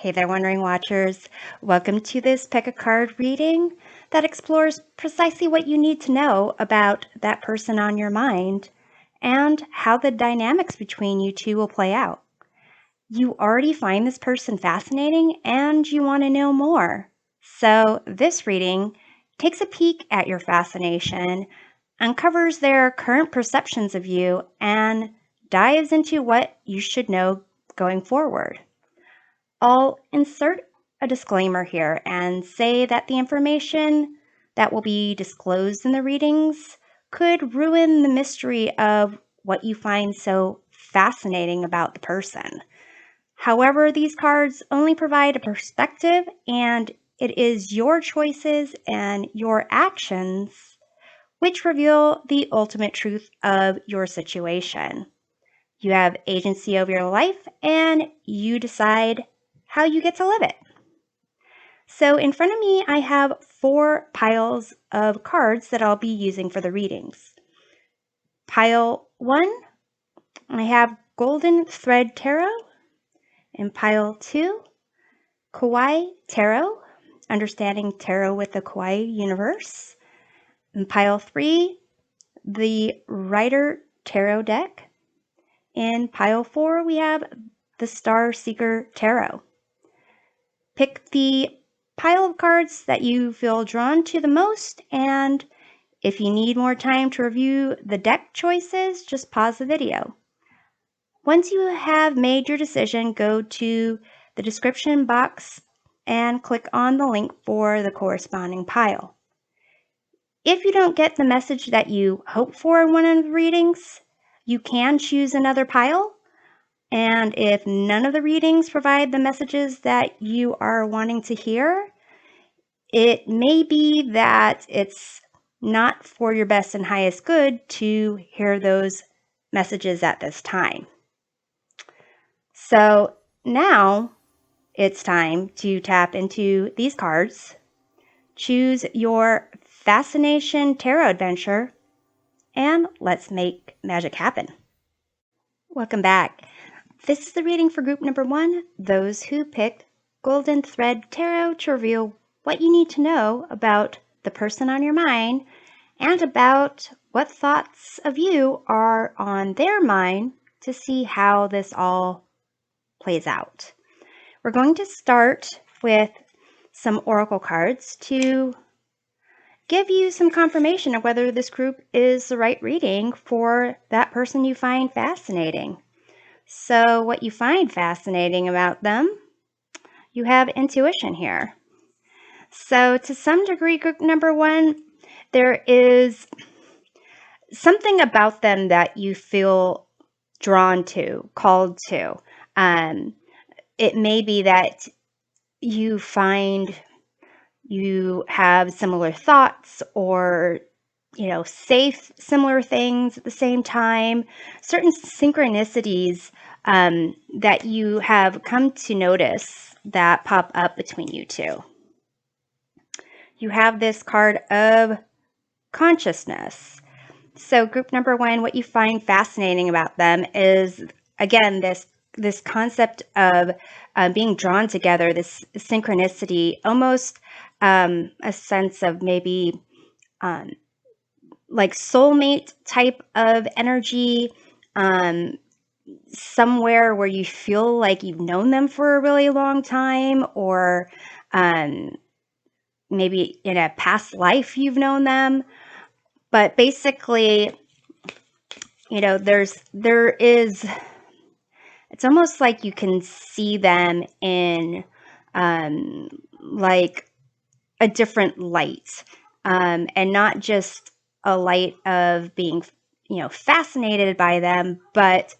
Hey there, Wondering Watchers. Welcome to this pick a card reading that explores precisely what you need to know about that person on your mind and how the dynamics between you two will play out. You already find this person fascinating and you want to know more. So, this reading takes a peek at your fascination, uncovers their current perceptions of you, and dives into what you should know going forward. I'll insert a disclaimer here and say that the information that will be disclosed in the readings could ruin the mystery of what you find so fascinating about the person. However, these cards only provide a perspective, and it is your choices and your actions which reveal the ultimate truth of your situation. You have agency over your life, and you decide how you get to live it. So in front of me, I have 4 piles of cards that I'll be using for the readings. Pile 1, I have Golden Thread Tarot. In pile 2, Kawaii Tarot, Understanding Tarot with the Kawaii Universe. In pile 3, the Rider Tarot deck. In pile 4, we have the Star Seeker Tarot. Pick the pile of cards that you feel drawn to the most, and if you need more time to review the deck choices, just pause the video. Once you have made your decision, go to the description box and click on the link for the corresponding pile. If you don't get the message that you hope for in one of the readings, you can choose another pile. And if none of the readings provide the messages that you are wanting to hear, it may be that it's not for your best and highest good to hear those messages at this time. So now it's time to tap into these cards, choose your Fascination Tarot adventure, and let's make magic happen. Welcome back. This is the reading for group number 1, those who picked Golden Thread Tarot, to reveal what you need to know about the person on your mind and about what thoughts of you are on their mind to see how this all plays out. We're going to start with some oracle cards to give you some confirmation of whether this group is the right reading for that person you find fascinating. So what you find fascinating about them, you have intuition here. So to some degree, group number 1, there is something about them that you feel drawn to, called to. It may be that you find you have similar thoughts or say similar things at the same time, certain synchronicities that you have come to notice that pop up between you two. You have this card of consciousness. So group number 1, what you find fascinating about them is, again, this concept of being drawn together, this synchronicity, almost a sense of maybe like soulmate type of energy, somewhere where you feel like you've known them for a really long time, or maybe in a past life you've known them. But basically, there is, it's almost like you can see them in like a different light, and not just a light of being, fascinated by them, but,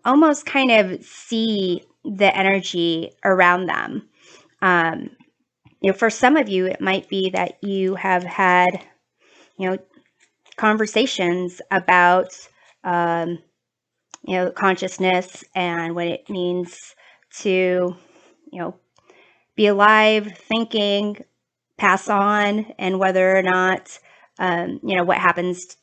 almost kind of see the energy around them. For some of you, it might be that you have had, conversations about, consciousness and what it means to, be alive, thinking, pass on, and whether or not, what happens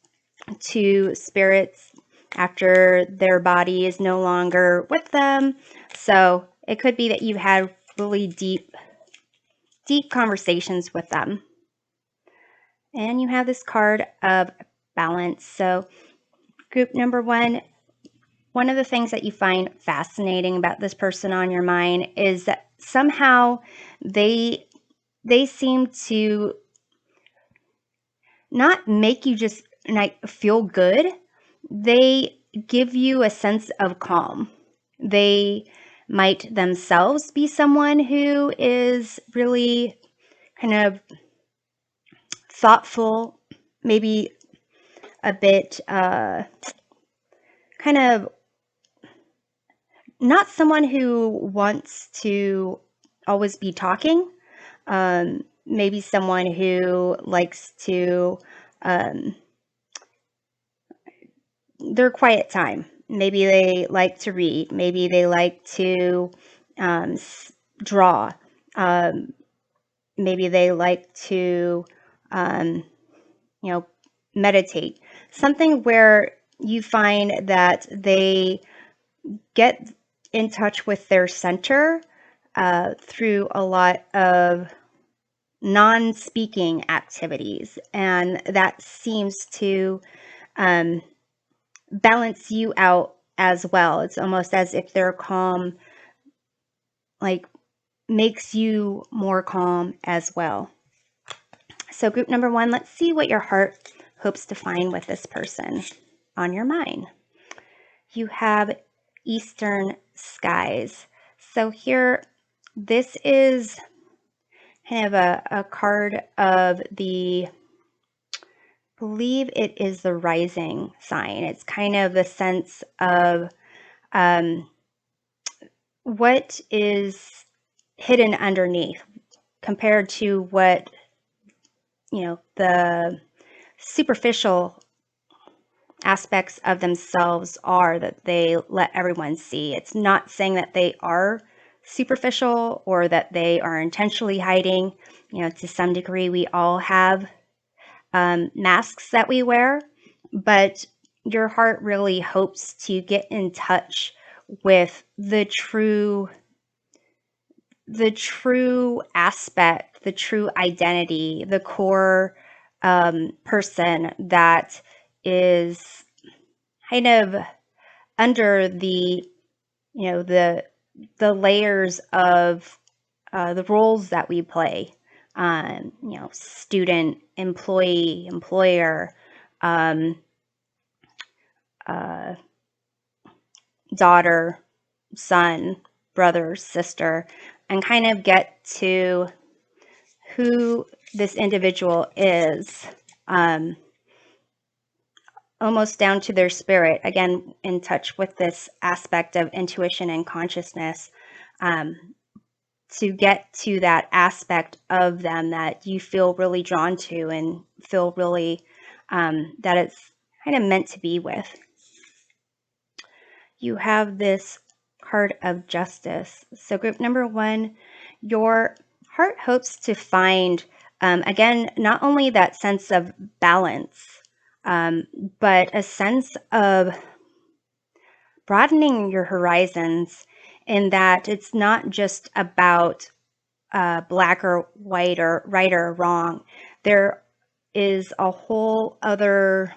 to spirits after their body is no longer with them. So it could be that you've had really deep conversations with them. And you have this card of balance. So group number one of the things that you find fascinating about this person on your mind is that somehow they seem to not make you just like feel good. They give you a sense of calm. They might themselves be someone who is really kind of thoughtful, maybe a bit kind of not someone who wants to always be talking. Maybe someone who likes to their quiet time. Maybe they like to read. Maybe they like to draw. Maybe they like to, meditate. Something where you find that they get in touch with their center through a lot of non-speaking activities, and that seems to balance you out as well. It's almost as if their calm like makes you more calm as well. So group number one, let's see what your heart hopes to find with this person on your mind. You have Eastern Skies. So here, this is kind of a card of the, I believe it is the rising sign. It's kind of the sense of what is hidden underneath compared to what, the superficial aspects of themselves are that they let everyone see. It's not saying that they are superficial or that they are intentionally hiding. To some degree, we all have masks that we wear, but your heart really hopes to get in touch with the true aspect, the true identity, the core person that is kind of under the layers of the roles that we play. Student, employee, employer, daughter, son, brother, sister, and kind of get to who this individual is, almost down to their spirit, again, in touch with this aspect of intuition and consciousness, to get to that aspect of them that you feel really drawn to and feel really that it's kind of meant to be with. You have this card of justice. So group number one, your heart hopes to find, again, not only that sense of balance, but a sense of broadening your horizons, in that it's not just about black or white or right or wrong. There is a whole otherness.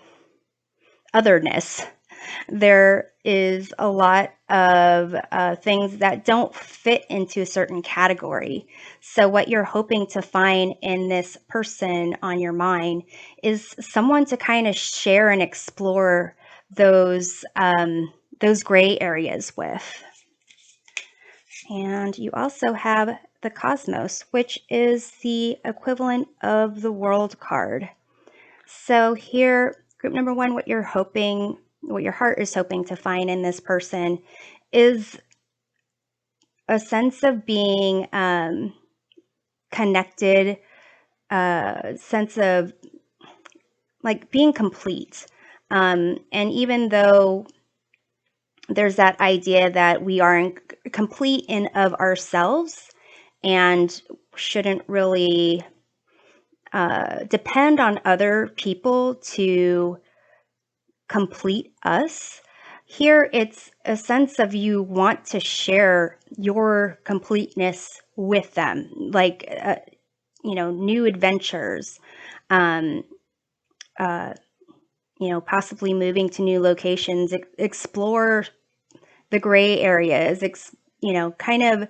There is a lot of things that don't fit into a certain category. So what you're hoping to find in this person on your mind is someone to kind of share and explore those gray areas with. And you also have the Cosmos, which is the equivalent of the World card. So here, group number one, what your heart is hoping to find in this person is a sense of being connected, sense of like being complete. And even though there's that idea that we are complete in of ourselves and shouldn't really depend on other people to complete us, here it's a sense of you want to share your completeness with them, like, new adventures, um, possibly moving to new locations, explore the gray areas, kind of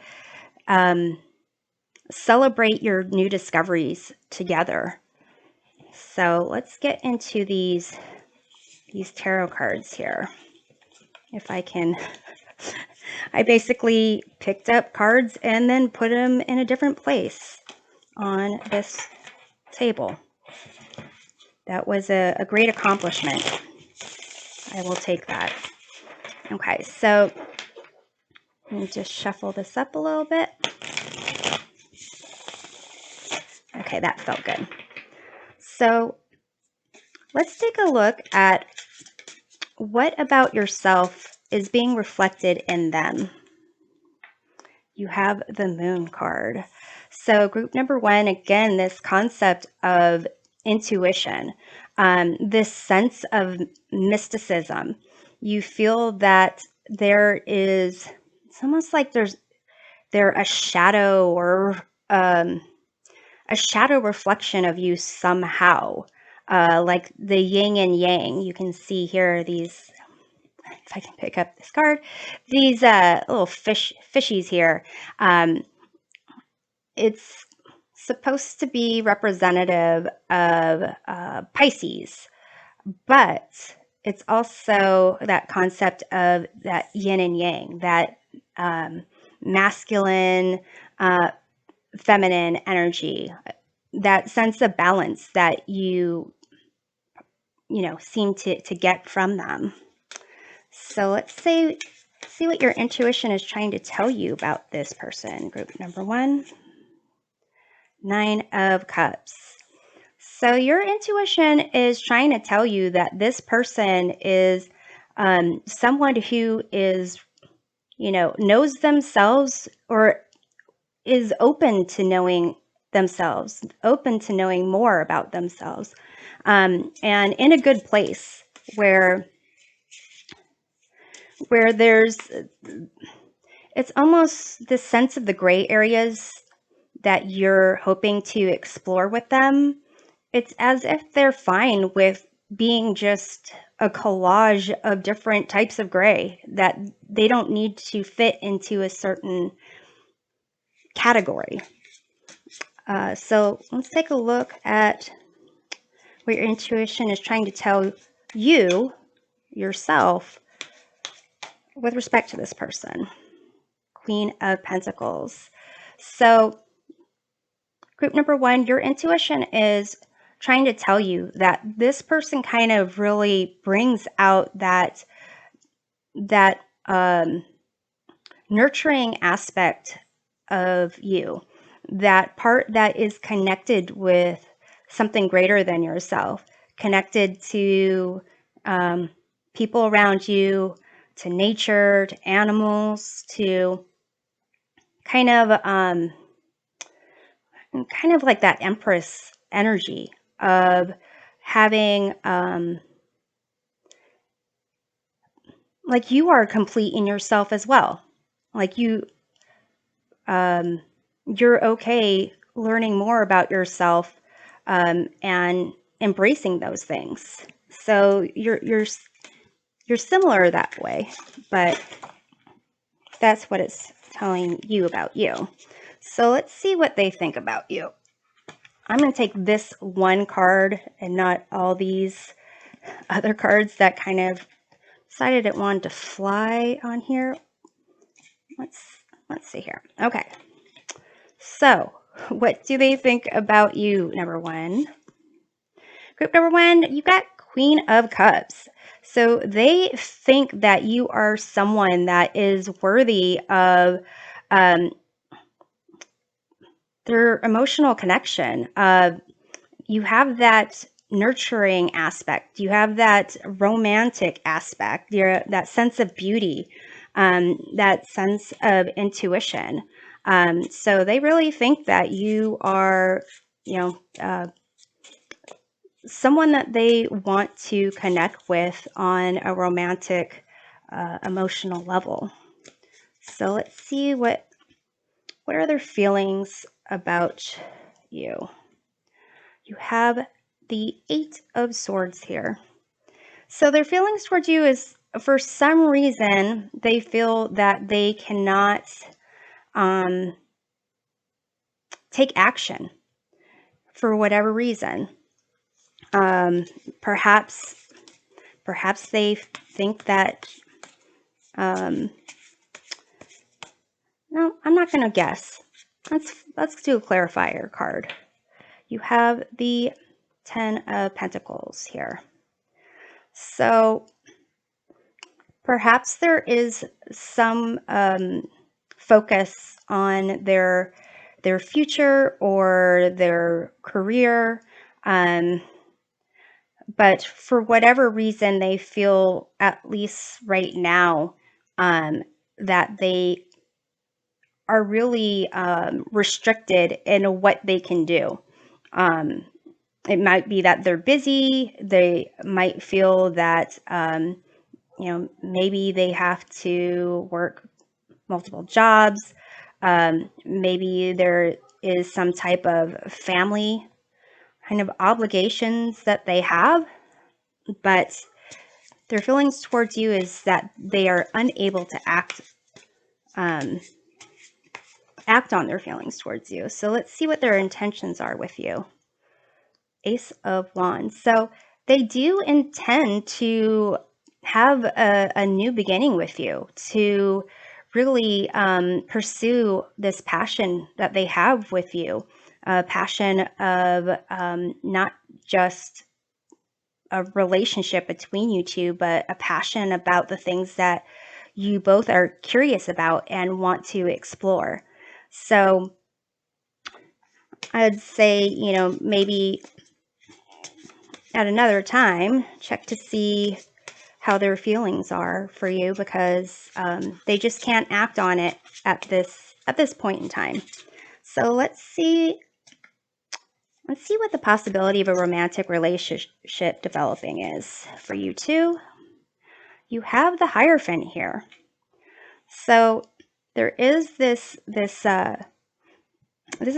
celebrate your new discoveries together. So let's get into these tarot cards here. If I can, I basically picked up cards and then put them in a different place on this table. That was a great accomplishment. I will take that. Okay, so let me just shuffle this up a little bit. Okay, that felt good. So let's take a look at what about yourself is being reflected in them. You have the Moon card. So group number one, again, this concept of intuition, this sense of mysticism. You feel that it's almost like there's a shadow or a shadow reflection of you somehow, like the yin and yang. You can see here these, if I can pick up this card, these little fishies here. It's supposed to be representative of Pisces, but it's also that concept of that yin and yang, that masculine, feminine energy, that sense of balance that you seem to get from them. So let's see what your intuition is trying to tell you about this person. Group number one, 9 of Cups. So your intuition is trying to tell you that this person is someone who is, knows themselves, or is open to knowing themselves, open to knowing more about themselves, and in a good place where there's, it's almost this sense of the gray areas that you're hoping to explore with them. It's as if they're fine with being just a collage of different types of gray, that they don't need to fit into a certain category. So let's take a look at what your intuition is trying to tell you, yourself, with respect to this person. Queen of Pentacles. So group number one, your intuition is trying to tell you that this person kind of really brings out that nurturing aspect of you, that part that is connected with something greater than yourself, connected to people around you, to nature, to animals, to kind of like that Empress energy of having, like, you are complete in yourself as well. Like you're okay learning more about yourself, and embracing those things. So you're similar that way, but that's what it's telling you about you. So let's see what they think about you. I'm going to take this one card and not all these other cards that kind of decided it wanted to fly on here. Let's see here. Okay. So, what do they think about you, number one? Group number one, you got Queen of Cups. So they think that you are someone that is worthy of their emotional connection. You have that nurturing aspect. You have that romantic aspect. That sense of beauty, that sense of intuition. So they really think that you are, someone that they want to connect with on a romantic emotional level. So let's see what are their feelings about you. You have the 8 of Swords here. So their feelings towards you is, for some reason, they feel that they cannot take action for whatever reason. Perhaps they think that, no, I'm not going to guess. Let's do a clarifier card. You have the 10 of Pentacles here. So perhaps there is some focus on their future or their career, but for whatever reason, they feel, at least right now, that they are really restricted in what they can do. It might be that they're busy. They might feel that, maybe they have to work multiple jobs. Maybe there is some type of family kind of obligations that they have, but their feelings towards you is that they are unable to act on their feelings towards you. So let's see what their intentions are with you. Ace of Wands. So they do intend to have a new beginning with you, to really pursue this passion that they have with you, a passion of not just a relationship between you two, but a passion about the things that you both are curious about and want to explore. So I'd say, maybe at another time, check to see how their feelings are for you, because they just can't act on it at this point in time. So let's see what the possibility of a romantic relationship developing is for you two. You have the Hierophant here. So there is this is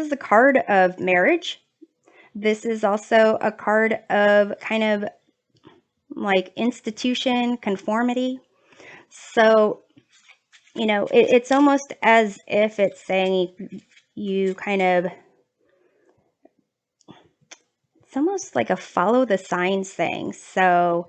the card of marriage. This is also a card of kind of like institution, conformity. So, it's almost as if it's saying you kind of, it's almost like a follow the signs thing. So,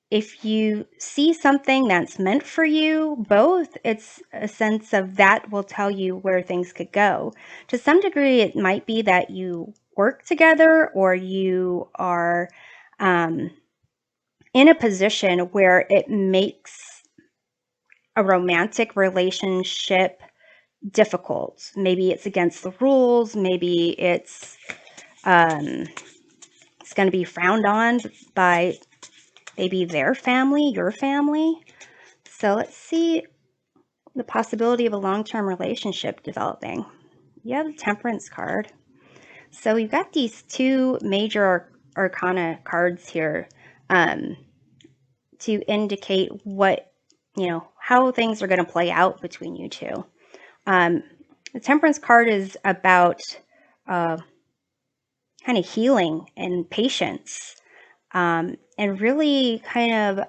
if you see something that's meant for you both, it's a sense of that will tell you where things could go. To some degree, it might be that you work together, or you are in a position where it makes a romantic relationship difficult. Maybe it's against the rules. Maybe it's going to be frowned on by maybe their family, your family. So let's see the possibility of a long-term relationship developing. You have the Temperance card. So we've got these two major arcana cards here to indicate what, how things are going to play out between you two. The Temperance card is about kind of healing and patience, and really kind of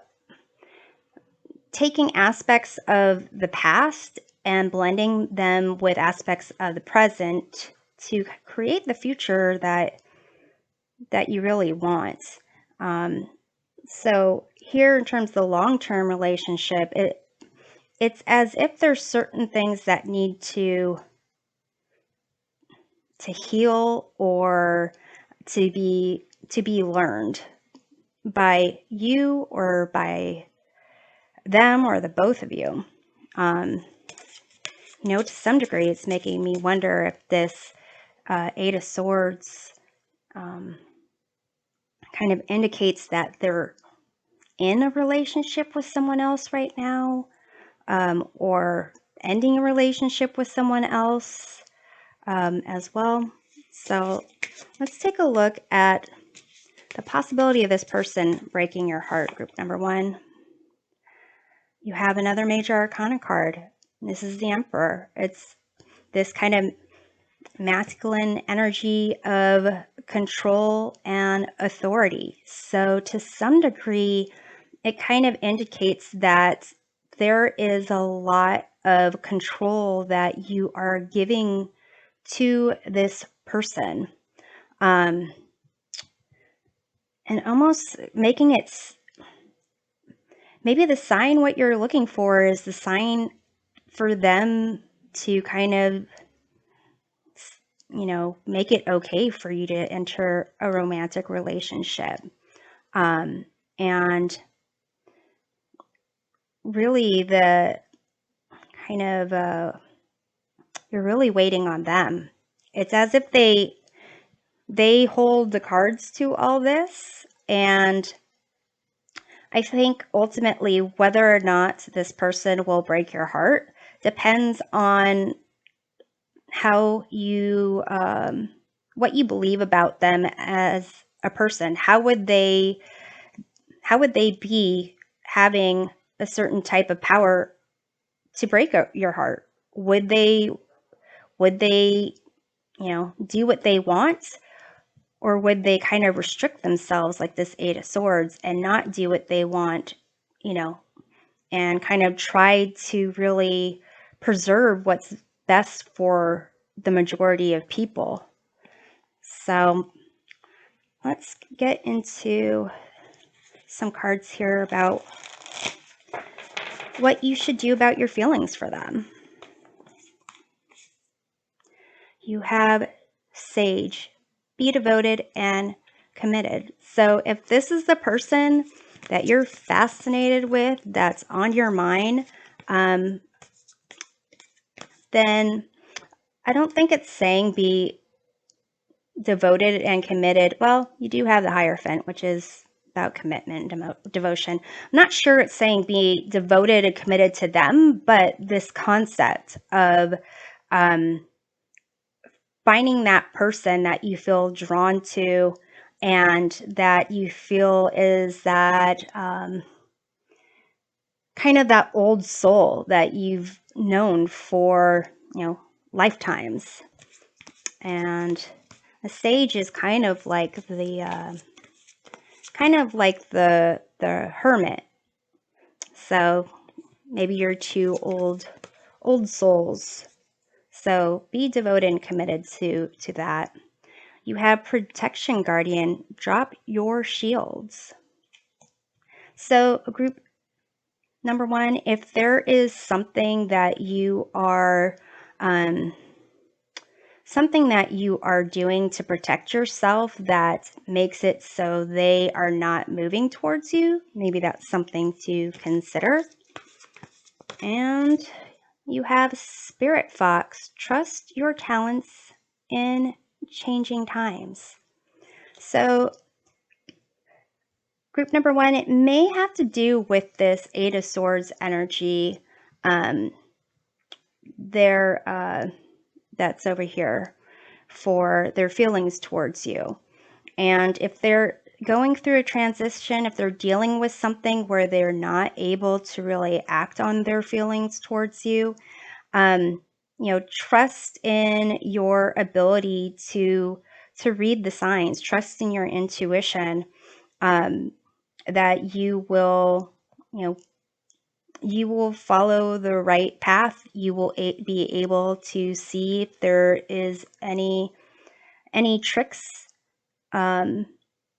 taking aspects of the past and blending them with aspects of the present to create the future that you really want. So here, in terms of the long-term relationship, it's as if there's certain things that need to heal, or to be learned by you or by them, or the both of you. To some degree, it's making me wonder if this 8 of Swords kind of indicates that they're in a relationship with someone else right now, or ending a relationship with someone else as well. So let's take a look at the possibility of this person breaking your heart, group number one. You have another major arcana card. This is the Emperor. It's this kind of masculine energy of control and authority. So to some degree, it kind of indicates that there is a lot of control that you are giving to this person. And almost making it, maybe the sign what you're looking for is the sign for them to kind of, make it okay for you to enter a romantic relationship. And really the kind of, you're really waiting on them. It's as if they hold the cards to all this. And I think ultimately whether or not this person will break your heart depends on how you, what you believe about them as a person. How would they be having a certain type of power to break your heart? Would they, do what they want? Or would they kind of restrict themselves like this Eight of Swords and not do what they want, and kind of try to really preserve what's best for the majority of people? So let's get into some cards here about what you should do about your feelings for them. You have Sage, be devoted and committed. So if this is the person that you're fascinated with, that's on your mind, then I don't think it's saying be devoted and committed. Well, you do have the Hierophant, which is about commitment and devotion. I'm not sure it's saying be devoted and committed to them, but this concept of finding that person that you feel drawn to and that you feel is that kind of that old soul that you've known for, lifetimes. And the Sage is kind of like the hermit. So maybe you're two old souls. So be devoted and committed to that. You have Protection Guardian, drop your shields. So group number one, if there is something that you are doing to protect yourself that makes it so they are not moving towards you, maybe that's something to consider. And you have Spirit Fox, trust your talents in changing times. So group number one, it may have to do with this Eight of Swords energy that's over here for their feelings towards you. And if they're going through a transition, if they're dealing with something where they're not able to really act on their feelings towards you, trust in your ability to read the signs, trust in your intuition, that you will follow the right path. You will be able to see if there is any tricks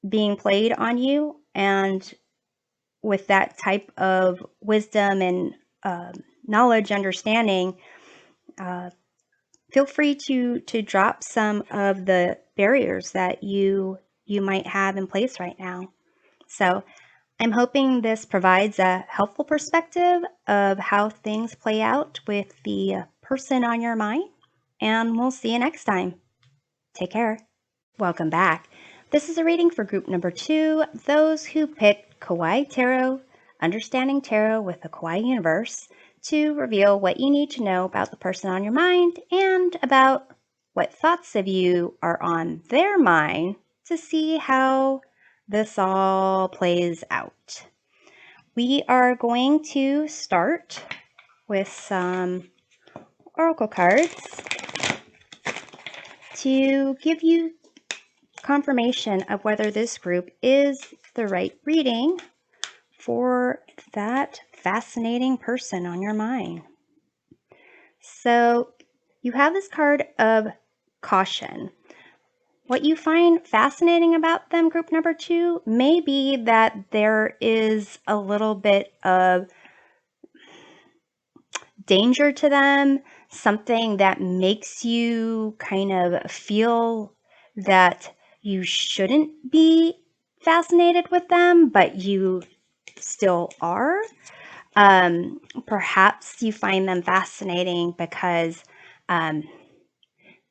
being played on you. And with that type of wisdom and knowledge, understanding, feel free to drop some of the barriers that you might have in place right now. So I'm hoping this provides a helpful perspective of how things play out with the person on your mind, and we'll see you next time. Take care. Welcome back. This is a reading for group number 2, those who picked Kawaii Tarot, Understanding Tarot with the Kawaii Universe, to reveal what you need to know about the person on your mind and about what thoughts of you are on their mind to see how this all plays out. We are going to start with some oracle cards to give you confirmation of whether this group is the right reading for that fascinating person on your mind. So you have this card of caution. What you find fascinating about them, group number 2, may be that there is a little bit of danger to them, something that makes you kind of feel that you shouldn't be fascinated with them, but you still are. Perhaps you find them fascinating because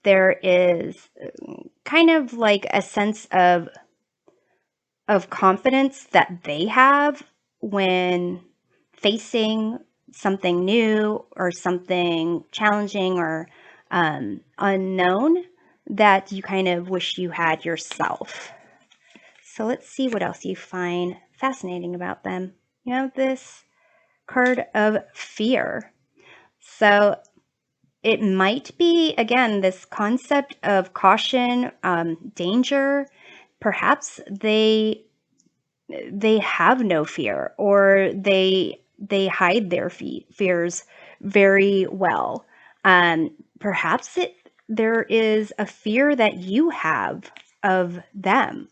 there is kind of like a sense of confidence that they have when facing something new or something challenging or unknown that you kind of wish you had yourself. So let's see what else you find fascinating about them. You have this card of fear. So it might be, again, this concept of caution, danger. Perhaps they have no fear, or they hide their fears very well. Perhaps there is a fear that you have of them.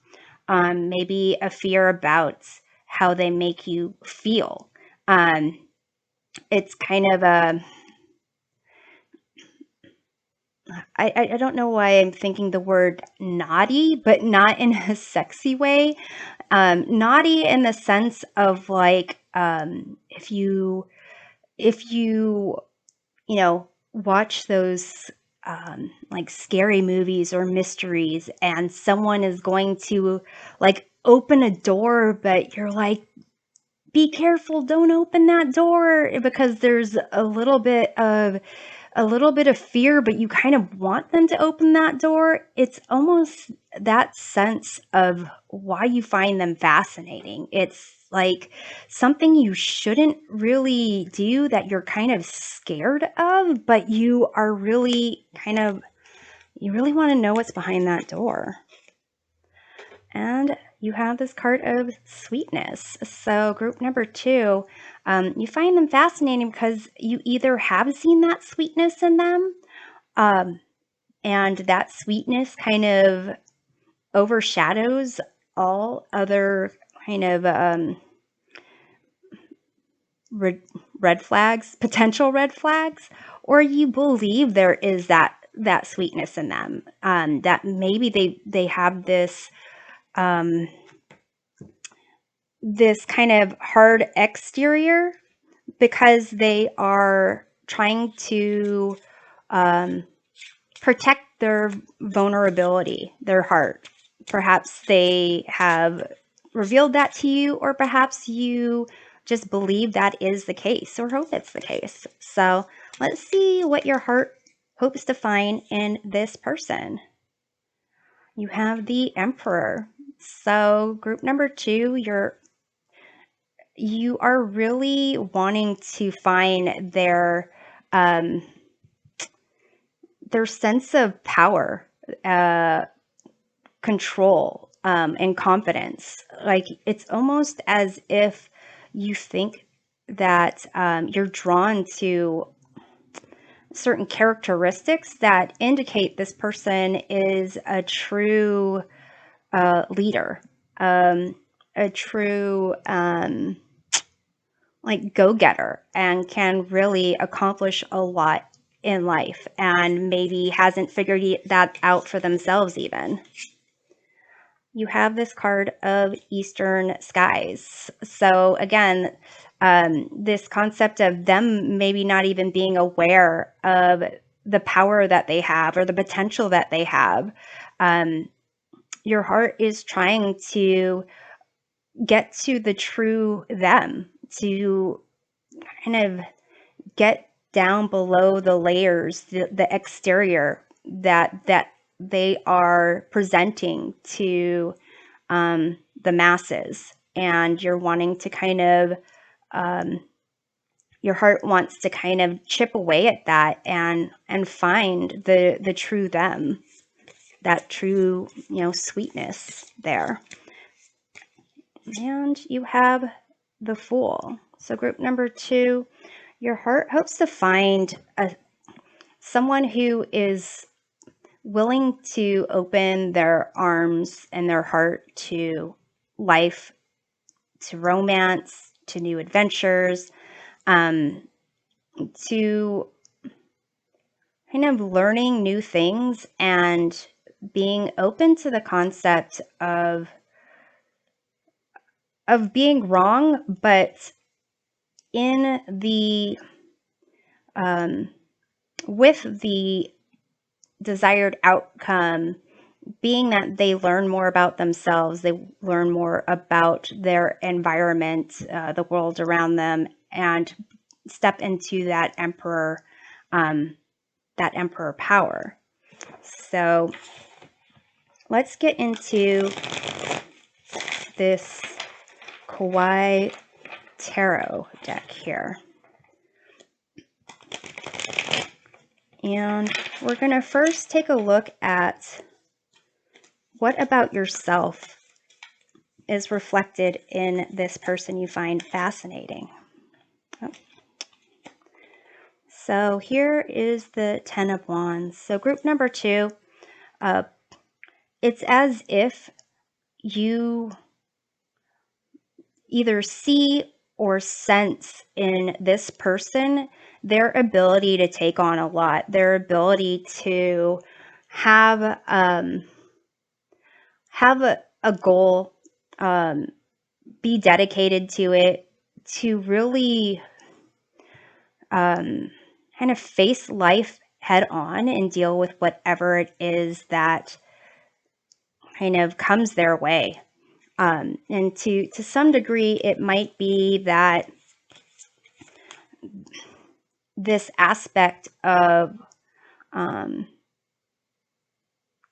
Maybe a fear about how they make you feel. It's kind of I don't know why I'm thinking the word naughty, but not in a sexy way. Naughty in the sense of like, if you watch those like scary movies or mysteries, and someone is going to like open a door, but you're like, be careful, don't open that door, because there's a little bit of fear, but you kind of want them to open that door. It's almost that sense of why you find them fascinating. It's like something you shouldn't really do, that you're kind of scared of, but you are really you really want to know what's behind that door. And you have this card of sweetness. So group number 2, you find them fascinating because you either have seen that sweetness in them, and that sweetness kind of overshadows all other kind of red flags, potential red flags, or you believe there is that sweetness in them, that maybe they have this this kind of hard exterior because they are trying to protect their vulnerability, their heart. Perhaps they have revealed that to you, or perhaps you just believe that is the case or hope it's the case. So let's see what your heart hopes to find in this person. You have the Emperor. So group number 2, you are really wanting to find their sense of power, control, and confidence. Like, it's almost as if you think that you're drawn to certain characteristics that indicate this person is a true leader, a true like go-getter, and can really accomplish a lot in life, and maybe hasn't figured that out for themselves even. You have this card of Eastern Skies. So again, this concept of them maybe not even being aware of the power that they have or the potential that they have. Your heart is trying to get to the true them, to kind of get down below the layers, the exterior that they are presenting to the masses, and you're wanting to kind of, your heart wants to kind of chip away at that and find the true them, that true, sweetness there. And you have the Fool. So group number 2, your heart hopes to find someone who is willing to open their arms and their heart to life, to romance, to new adventures, to kind of learning new things and being open to the concept of being wrong, but in the with the desired outcome being that they learn more about themselves, they learn more about their environment, the world around them, and step into that emperor power. So let's get into this Kawaii tarot deck here. And we're going to first take a look at what about yourself is reflected in this person you find fascinating. Oh. So here is the 10 of Wands. So group number 2, it's as if you either see or sense in this person their ability to take on a lot, their ability to have a goal, be dedicated to it, to really kind of face life head on and deal with whatever it is that kind of comes their way. And to some degree, it might be that this aspect of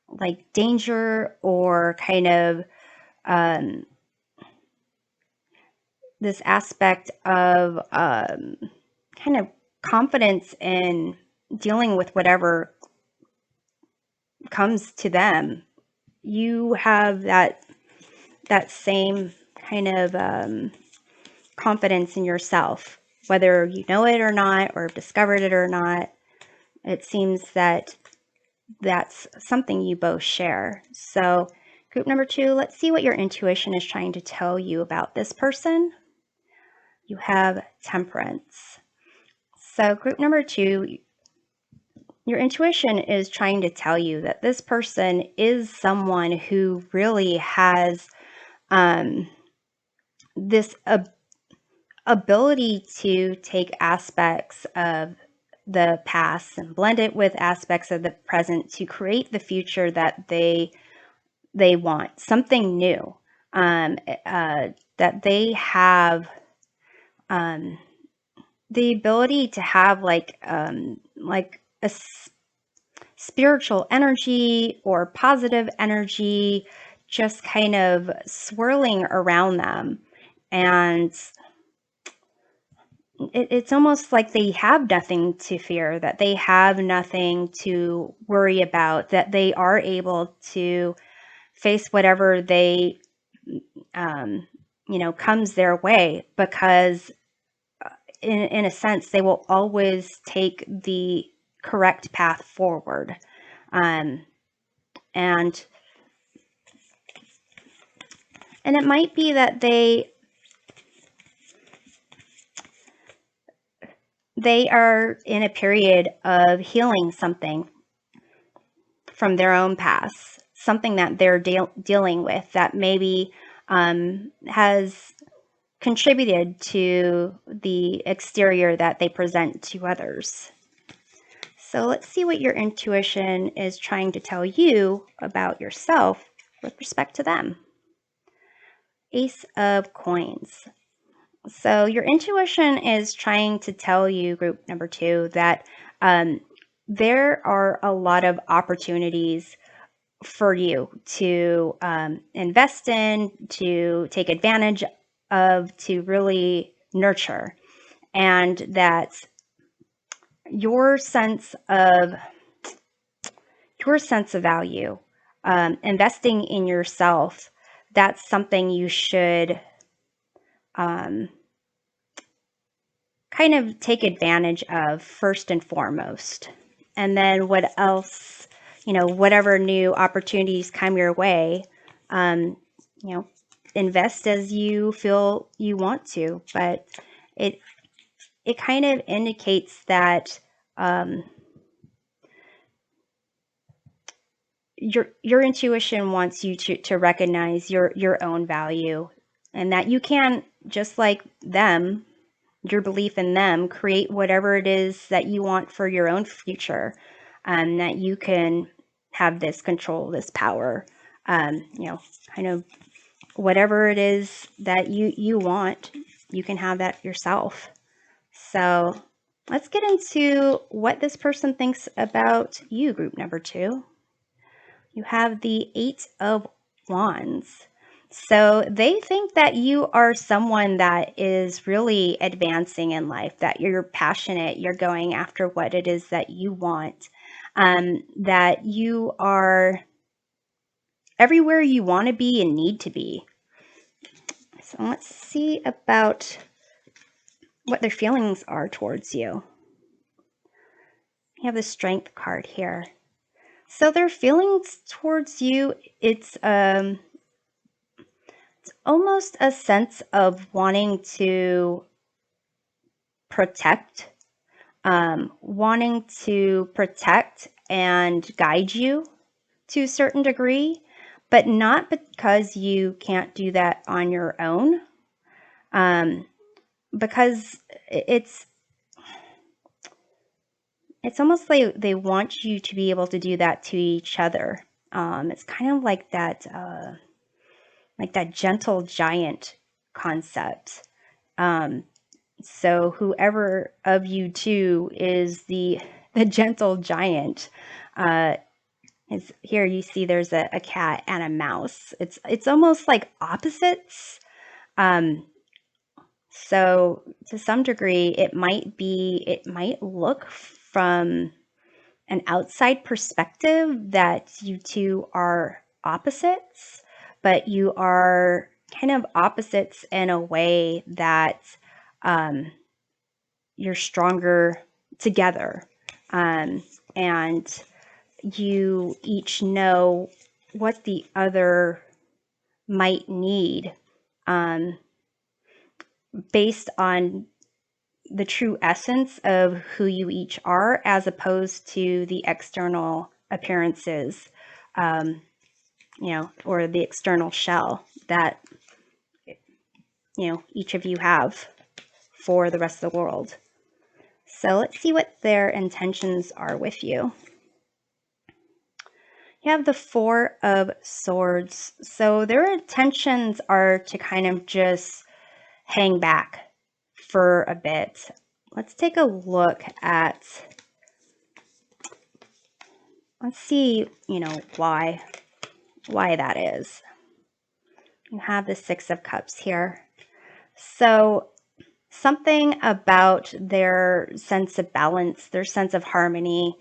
like danger, or kind of this aspect of kind of confidence in dealing with whatever comes to them. You have that same kind of confidence in yourself, whether you know it or not, or have discovered it or not. It seems that that's something you both share. So group number 2, let's see what your intuition is trying to tell you about this person. You have Temperance. So group number 2, your intuition is trying to tell you that this person is someone who really has this ability to take aspects of the past and blend it with aspects of the present to create the future that they want, something new, that they have the ability to have like a spiritual energy or positive energy just kind of swirling around them. And it's almost like they have nothing to fear, that they have nothing to worry about, that they are able to face whatever they, comes their way, because in a sense, they will always take the correct path forward. And it might be that they are in a period of healing something from their own past, something that they're dealing with that maybe has contributed to the exterior that they present to others. So let's see what your intuition is trying to tell you about yourself with respect to them. Ace of Coins. So your intuition is trying to tell you, group number 2, that there are a lot of opportunities for you to invest in, to take advantage of, to really nurture. And that your sense of value, investing in yourself, that's something you should kind of take advantage of first and foremost. And then what else, whatever new opportunities come your way, you know, invest as you feel you want to. But it kind of indicates that your intuition wants you to recognize your own value, and that you can, just like them, your belief in them, create whatever it is that you want for your own future, that you can have this control, this power, kind of whatever it is that you want, you can have that yourself. So let's get into what this person thinks about you, group number 2. You have the 8 of Wands. So they think that you are someone that is really advancing in life, that you're passionate, you're going after what it is that you want, that you are everywhere you want to be and need to be. So let's see about what their feelings are towards you. You have the Strength card here. So their feelings towards you, it's almost a sense of wanting to protect, and guide you to a certain degree, but not because you can't do that on your own, because it's almost like they want you to be able to do that to each other. It's kind of like that gentle giant concept. So whoever of you two is the gentle giant, is here. You see there's a cat and a mouse. It's almost like opposites. So to some degree, it might look from an outside perspective that you two are opposites, but you are kind of opposites in a way that you're stronger together, and you each know what the other might need, based on the true essence of who you each are, as opposed to the external appearances, or the external shell that, each of you have for the rest of the world. So let's see what their intentions are with you. You have the 4 of Swords. So their intentions are to kind of just hang back for a bit. Let's take a look at, let's see, why that is. You have the 6 of Cups here. So something about their sense of balance, their sense of harmony,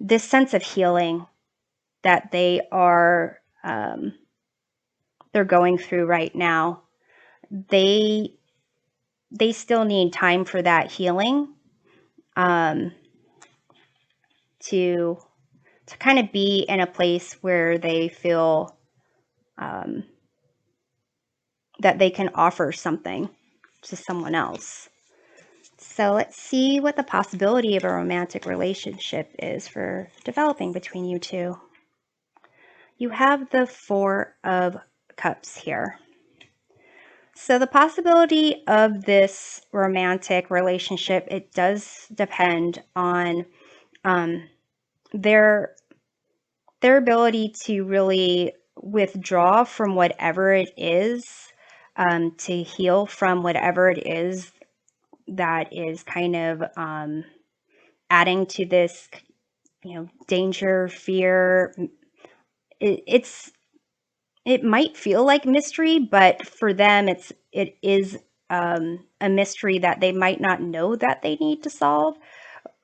this sense of healing that they are, they're going through right now. They still need time for that healing, to kind of be in a place where they feel that they can offer something to someone else. So let's see what the possibility of a romantic relationship is for developing between you two. You have the 4 of Cups here. So the possibility of this romantic relationship, it does depend on their ability to really withdraw from whatever it is, to heal from whatever it is that is kind of adding to this danger, fear. It might feel like mystery, but for them, it is a mystery that they might not know that they need to solve.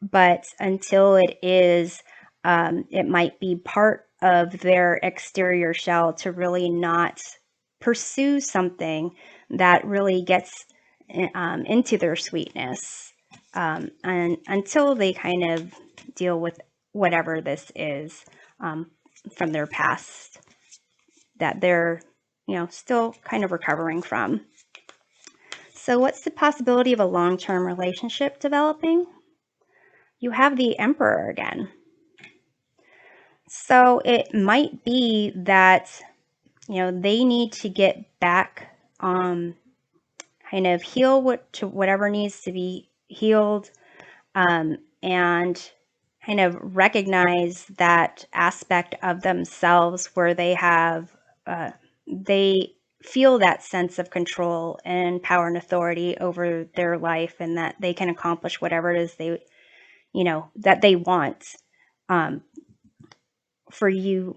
But until it is, it might be part of their exterior shell to really not pursue something that really gets into their sweetness, and until they kind of deal with whatever this is from their past that they're still kind of recovering from. So what's the possibility of a long-term relationship developing? You have the Emperor again. So it might be that, they need to get back, kind of heal to whatever needs to be healed, and kind of recognize that aspect of themselves where they feel that sense of control and power and authority over their life, and that they can accomplish whatever it is that they want, for you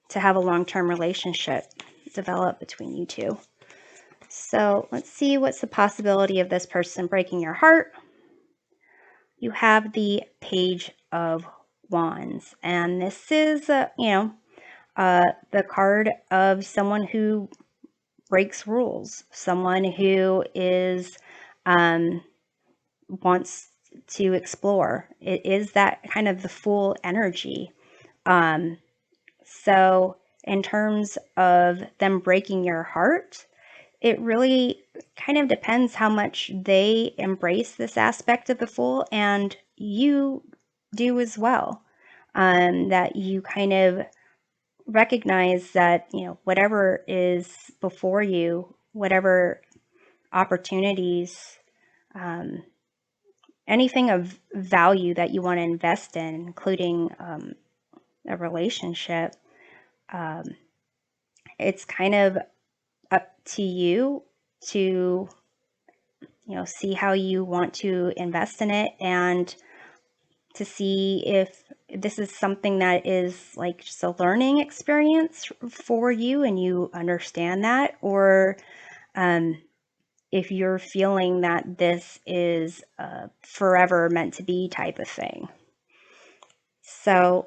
to have a long-term relationship develop between you two. So let's see what's the possibility of this person breaking your heart. You have the Page of Wands, and this is, the card of someone who breaks rules, someone who is wants to explore. It is that kind of the Fool energy. So in terms of them breaking your heart, it really kind of depends how much they embrace this aspect of the Fool, and you do as well. That you kind of recognize that, whatever is before you, whatever opportunities, anything of value that you want to invest in, including a relationship, it's kind of up to you to, see how you want to invest in it, and to see if this is something that is like just a learning experience for you and you understand that, or if you're feeling that this is a forever meant to be type of thing. So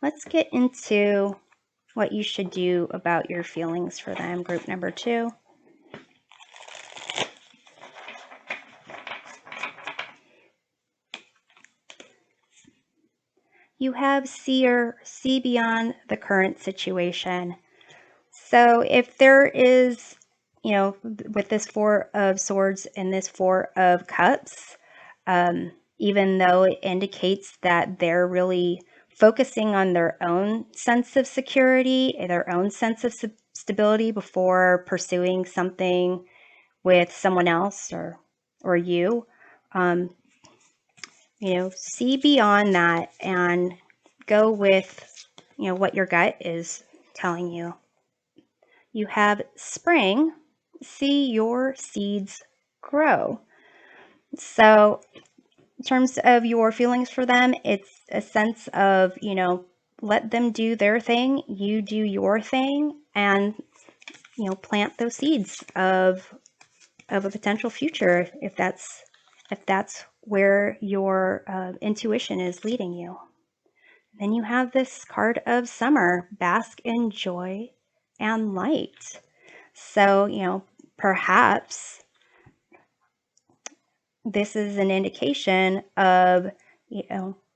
let's get into what you should do about your feelings for them, group number 2. You have Seer, see beyond the current situation. So if there is, with this 4 of Swords and this 4 of Cups, even though it indicates that they're really focusing on their own sense of security, their own sense of stability before pursuing something with someone else or you, see beyond that and go with, what your gut is telling you. You have Spring, see your seeds grow. So in terms of your feelings for them, it's a sense of, let them do their thing, you do your thing, and, plant those seeds of a potential future if that's where your intuition is leading you. Then you have this card of Summer, bask in joy and light. So, perhaps this is an indication of,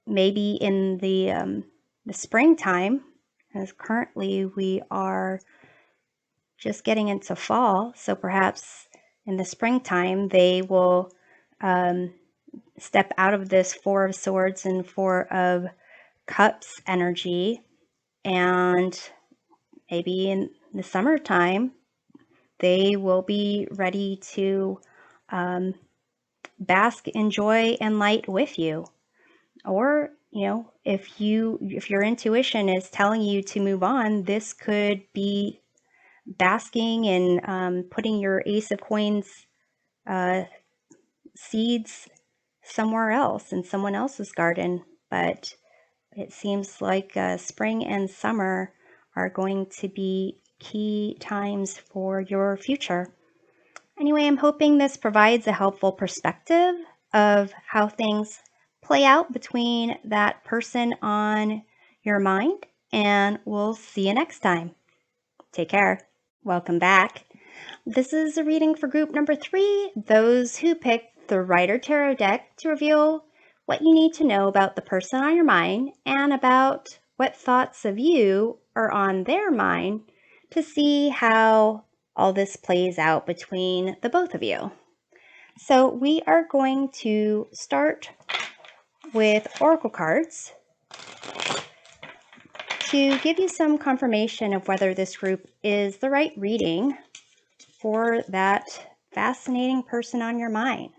maybe in the springtime, as currently we are just getting into fall. So perhaps in the springtime, they will step out of this 4 of Swords and 4 of Cups energy, and maybe in the summertime, they will be ready to bask in joy and light with you. Or, if your intuition is telling you to move on, this could be basking and putting your Ace of Coins seeds somewhere else in someone else's garden. But It seems like spring and summer are going to be key times for your future. Anyway, I'm hoping this provides a helpful perspective of how things play out between that person on your mind, and we'll see you next time. Take care. Welcome back. This is a reading for group number 3, those who picked the Rider Tarot deck to reveal what you need to know about the person on your mind and about what thoughts of you are on their mind to see how all this plays out between the both of you. So we are going to start with oracle cards to give you some confirmation of whether this group is the right reading for that fascinating person on your mind.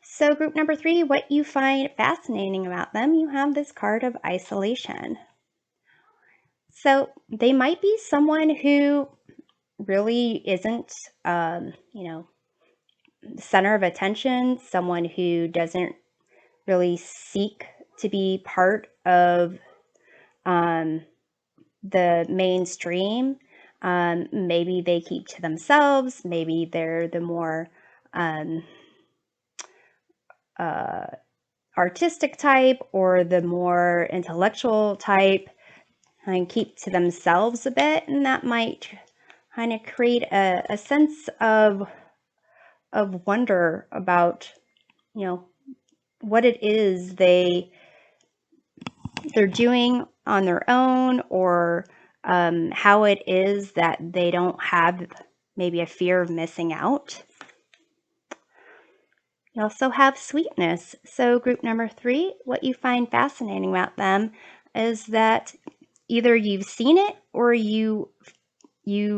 So group number 3, what you find fascinating about them, you have this card of isolation. So they might be someone who really isn't, center of attention, someone who doesn't really seek to be part of the mainstream. Maybe they keep to themselves. Maybe they're the more artistic type or the more intellectual type, and keep to themselves a bit, and that might kind of create a sense of wonder about what it is they're doing on their own, or how it is that they don't have maybe a fear of missing out. You also have sweetness. So group number 3, what you find fascinating about them is that either you've seen it or you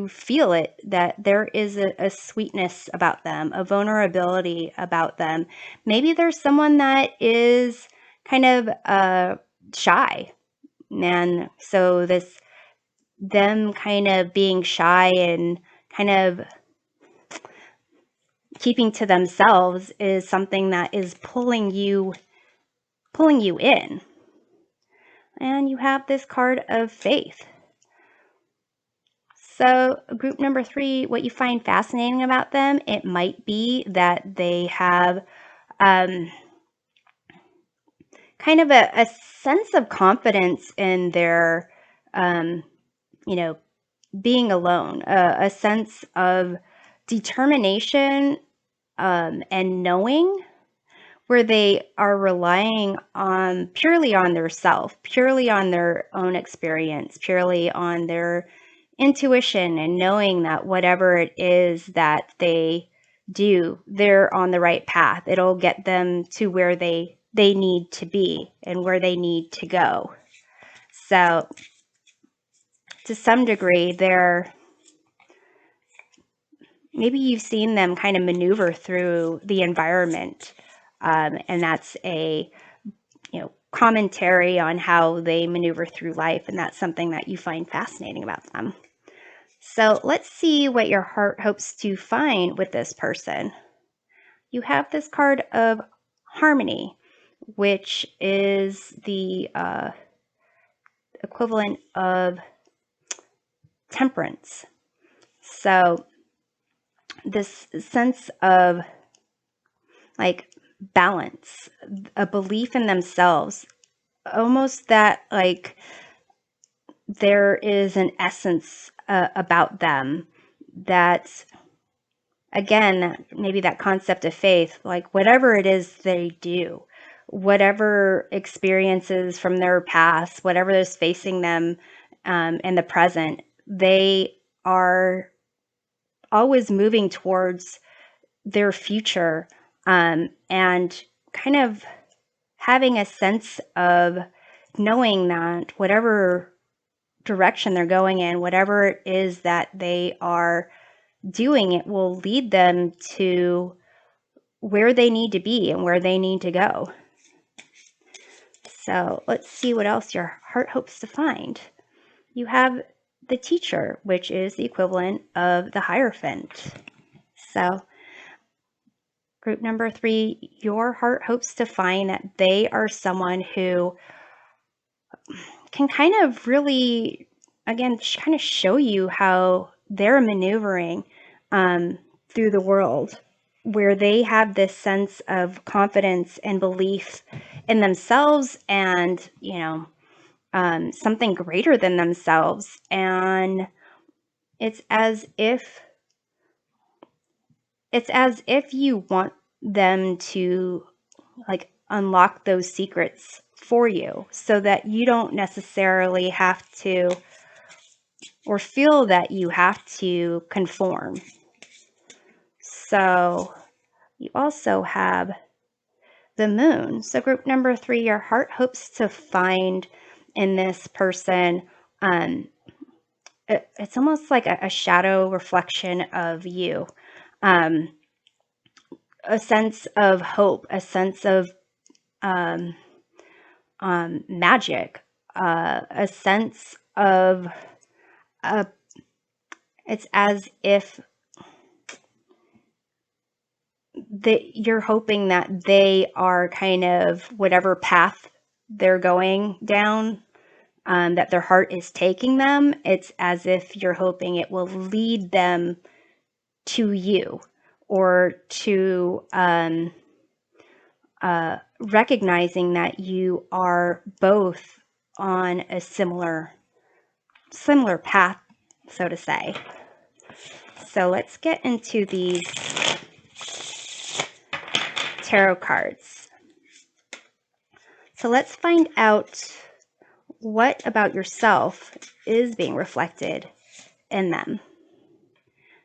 feel it, that there is a sweetness about them, a vulnerability about them. Maybe there's someone that is kind of shy, and so them kind of being shy and kind of keeping to themselves is something that is pulling you in. And you have this card of faith. So group number 3, what you find fascinating about them, it might be that they have kind of a sense of confidence in their, being alone, a sense of determination and knowing, where they are relying on purely on their self, purely on their own experience, purely on their intuition, and knowing that whatever it is that they do, they're on the right path. It'll get them to where they need to be and where they need to go. So to some degree, maybe you've seen them kind of maneuver through the environment, and that's a commentary on how they maneuver through life, and that's something that you find fascinating about them. So let's see what your heart hopes to find with this person. You have this card of harmony, which is the equivalent of temperance. So this sense of like balance, a belief in themselves, almost that like there is an essence about them that, again, maybe that concept of faith, like whatever it is they do, whatever experiences from their past, whatever is facing them in the present, they are always moving towards their future, and kind of having a sense of knowing that whatever direction they're going in, whatever it is that they are doing, it will lead them to where they need to be and where they need to go. So let's see what else your heart hopes to find. You have the teacher, which is the equivalent of the Hierophant. So group number 3, your heart hopes to find that they are someone who can kind of really, again, kind of show you how they're maneuvering through the world, where they have this sense of confidence and belief in themselves and, something greater than themselves. And it's as if you want them to like unlock those secrets for you so that you don't necessarily have to or feel that you have to conform. So you also have the moon. So group number 3, your heart hopes to find in this person, it's almost like a shadow reflection of you, a sense of hope, a sense of magic, a sense of it's as if you're hoping that they are kind of whatever path they're going down, that their heart is taking them. It's as if you're hoping it will lead them to you, or to recognizing that you are both on a similar path, so to say. So let's get into these tarot cards. So let's find out what about yourself is being reflected in them.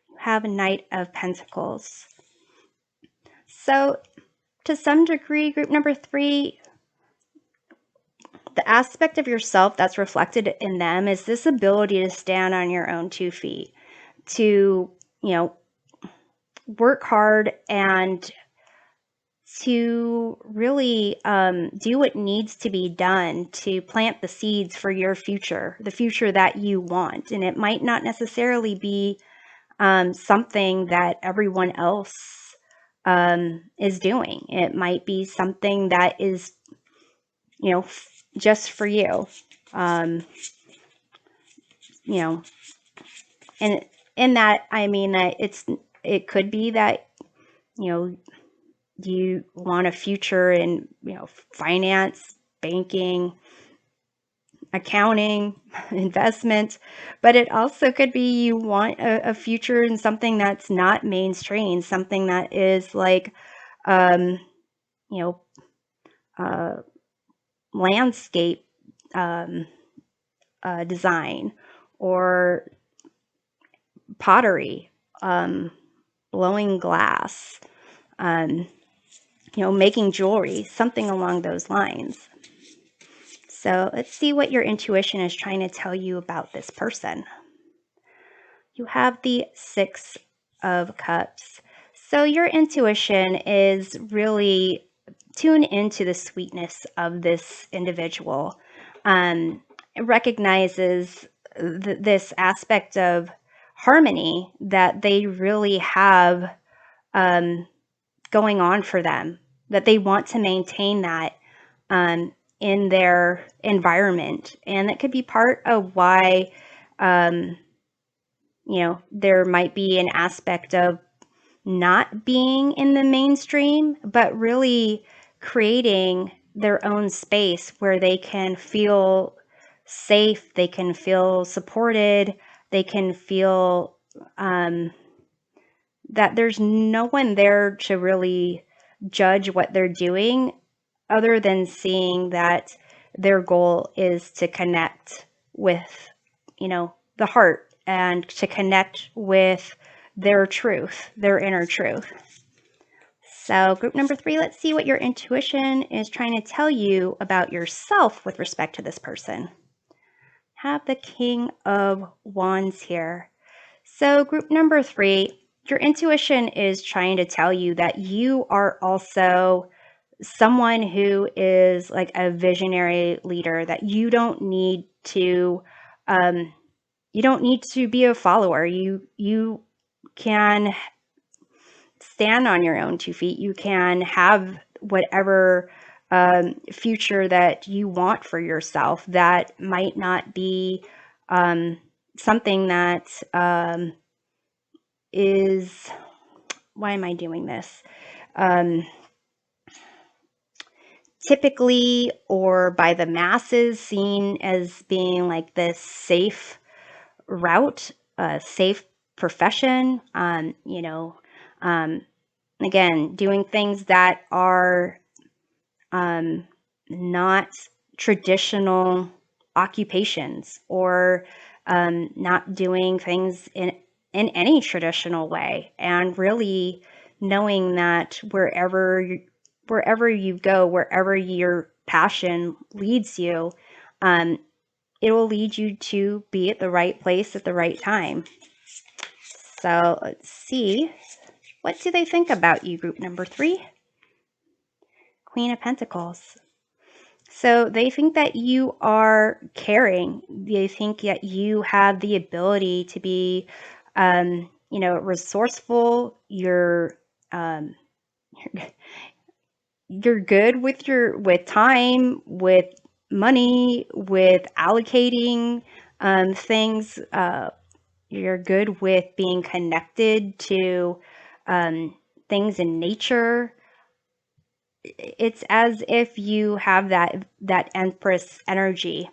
You have a Knight of Pentacles. So to some degree, group number 3, the aspect of yourself that's reflected in them is this ability to stand on your own 2 feet, to, work hard and to really do what needs to be done to plant the seeds for your future, the future that you want. And it might not necessarily be something that everyone else is doing. It might be something that is, just for you. And in that, I mean that it could be that, you want a future in, finance, banking, accounting, investment, but it also could be you want a future in something that's not mainstream, something that is like, uh, landscape design, or pottery, blowing glass, making jewelry, something along those lines. So let's see what your intuition is trying to tell you about this person. You have the 6 of Cups. So your intuition is really tuned into the sweetness of this individual. It recognizes this aspect of harmony that they really have going on for them, that they want to maintain that in their environment. And that could be part of why, there might be an aspect of not being in the mainstream, but really creating their own space where they can feel safe, they can feel supported, they can feel that there's no one there to really judge what they're doing, other than seeing that their goal is to connect with, the heart, and to connect with their truth, their inner truth. So group number 3, let's see what your intuition is trying to tell you about yourself with respect to this person. Have the King of Wands here. So group number 3, your intuition is trying to tell you that you are also someone who is like a visionary leader, that you don't need to be a follower. You can stand on your own 2 feet. You can have whatever future that you want for yourself that might not be something that is, why am I doing this? Typically, or by the masses, seen as being like this safe route, a safe profession. Again, doing things that are not traditional occupations, or not doing things in any traditional way, and really knowing that wherever you go, wherever your passion leads you, it will lead you to be at the right place at the right time. So let's see, what do they think about you, group number 3? Queen of Pentacles. So they think that you are caring. They think that you have the ability to be, resourceful. You're good with time, with money, with allocating things. You're good with being connected to things in nature. It's as if you have that Empress energy.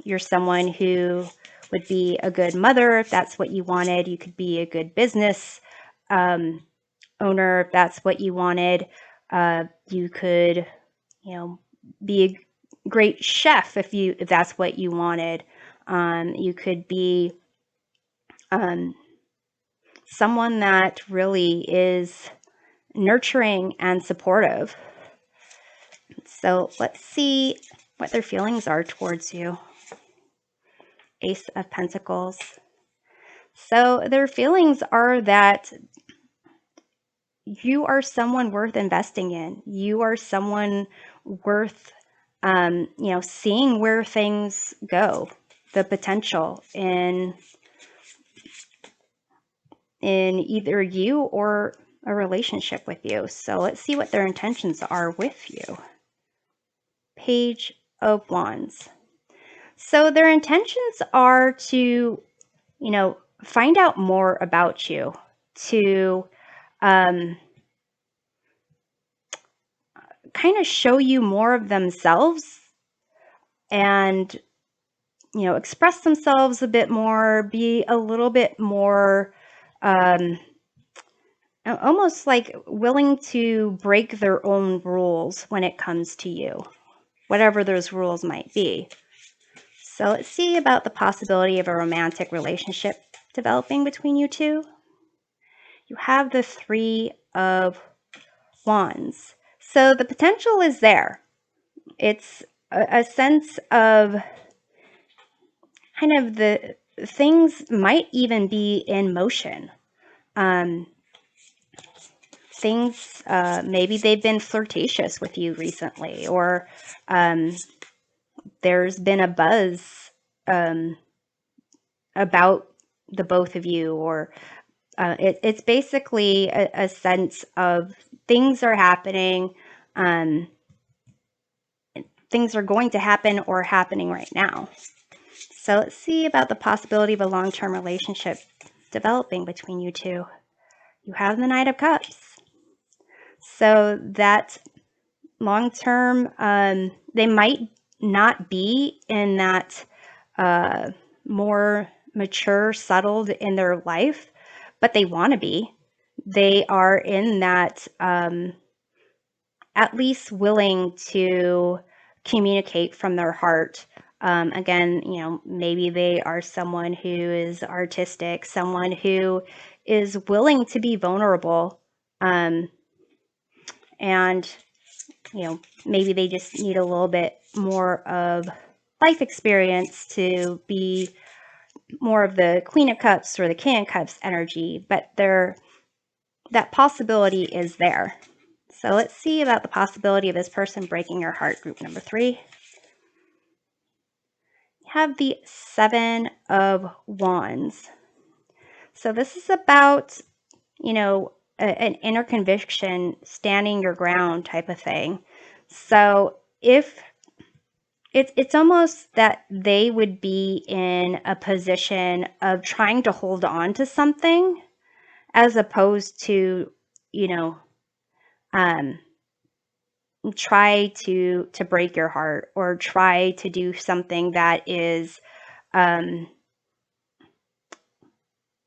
You're someone who would be a good mother if that's what you wanted. You could be a good business owner if that's what you wanted. You could, be a great chef if that's what you wanted. You could be someone that really is nurturing and supportive. So let's see what their feelings are towards you. Ace of Pentacles. So their feelings are that you are someone worth investing in. You are someone worth, seeing where things go, the potential in either you or a relationship with you. So let's see what their intentions are with you. Page of Wands. So their intentions are to, find out more about you, to kind of show you more of themselves, and express themselves a bit more, be a little bit more almost like willing to break their own rules when it comes to you, whatever those rules might be. So let's see about the possibility of a romantic relationship developing between you two. You have the 3 of Wands. So the potential is there. It's a sense of kind of the things might even be in motion. Things, maybe they've been flirtatious with you recently, or there's been a buzz about the both of you, or it's basically a sense of things are happening, things are going to happen or happening right now. So let's see about the possibility of a long-term relationship developing between you two. You have the Knight of Cups. So that long-term, they might not be in that more mature, settled in their life, but they want to be. They are in that at least willing to communicate from their heart. Again, maybe they are someone who is artistic, someone who is willing to be vulnerable, and maybe they just need a little bit more of life experience to be more of the Queen of Cups or the King of Cups energy, but that possibility is there. So let's see about the possibility of this person breaking your heart, group number 3. You have the 7 of Wands. So this is about, an inner conviction, standing your ground type of thing. So if it's almost that they would be in a position of trying to hold on to something as opposed to, you know, um, try to break your heart or try to do something that is um,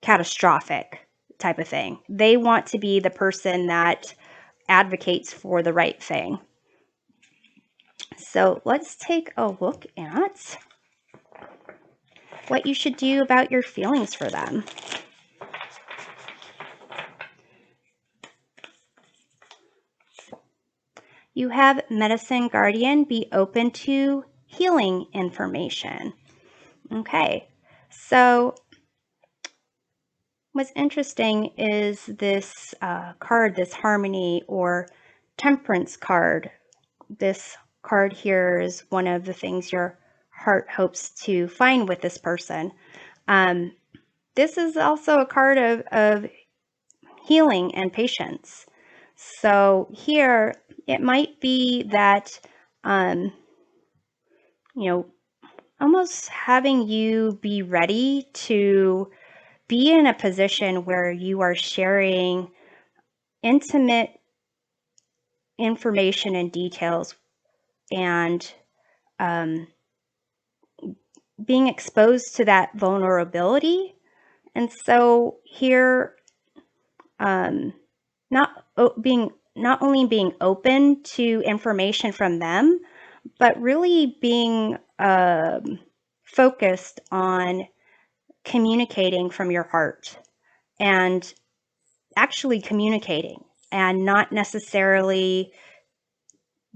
catastrophic type of thing. They want to be the person that advocates for the right thing. So let's take a look at what you should do about your feelings for them. You have Medicine Guardian, be open to healing information. Okay, so what's interesting is this card, this Harmony or Temperance card. This card here is one of the things your heart hopes to find with this person. This is also a card of healing and patience. So here it might be that, you know, almost having you be ready to be in a position where you are sharing intimate information and details and being exposed to that vulnerability. And so here, not only being open to information from them, but really being focused on communicating from your heart and actually communicating and not necessarily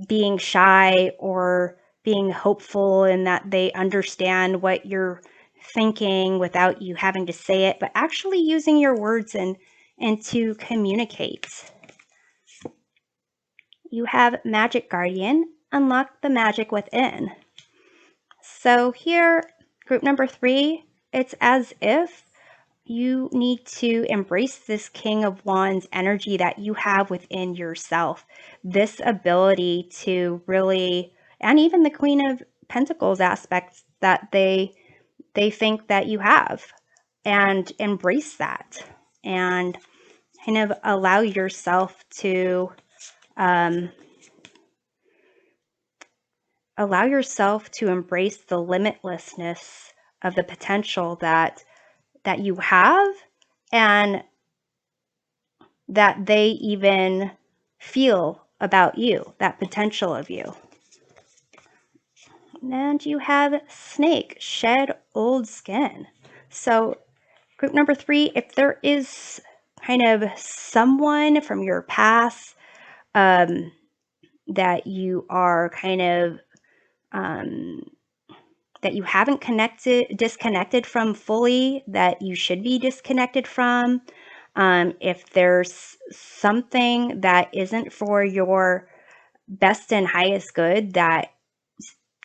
being shy or being hopeful in that they understand what you're thinking without you having to say it, but actually using your words and to communicate. You have Magic Guardian, unlock the magic within. So here, group number 3, it's as if you need to embrace this King of Wands energy that you have within yourself. This ability to really, and even the Queen of Pentacles aspects that they think that you have, and embrace that and kind of allow yourself to embrace the limitlessness of the potential that you have and that they even feel about you, that potential of you. And you have Snake, shed old skin. So group number 3, if there is kind of someone from your past that you are kind of that you haven't disconnected from fully, that you should be disconnected from, if there's something that isn't for your best and highest good that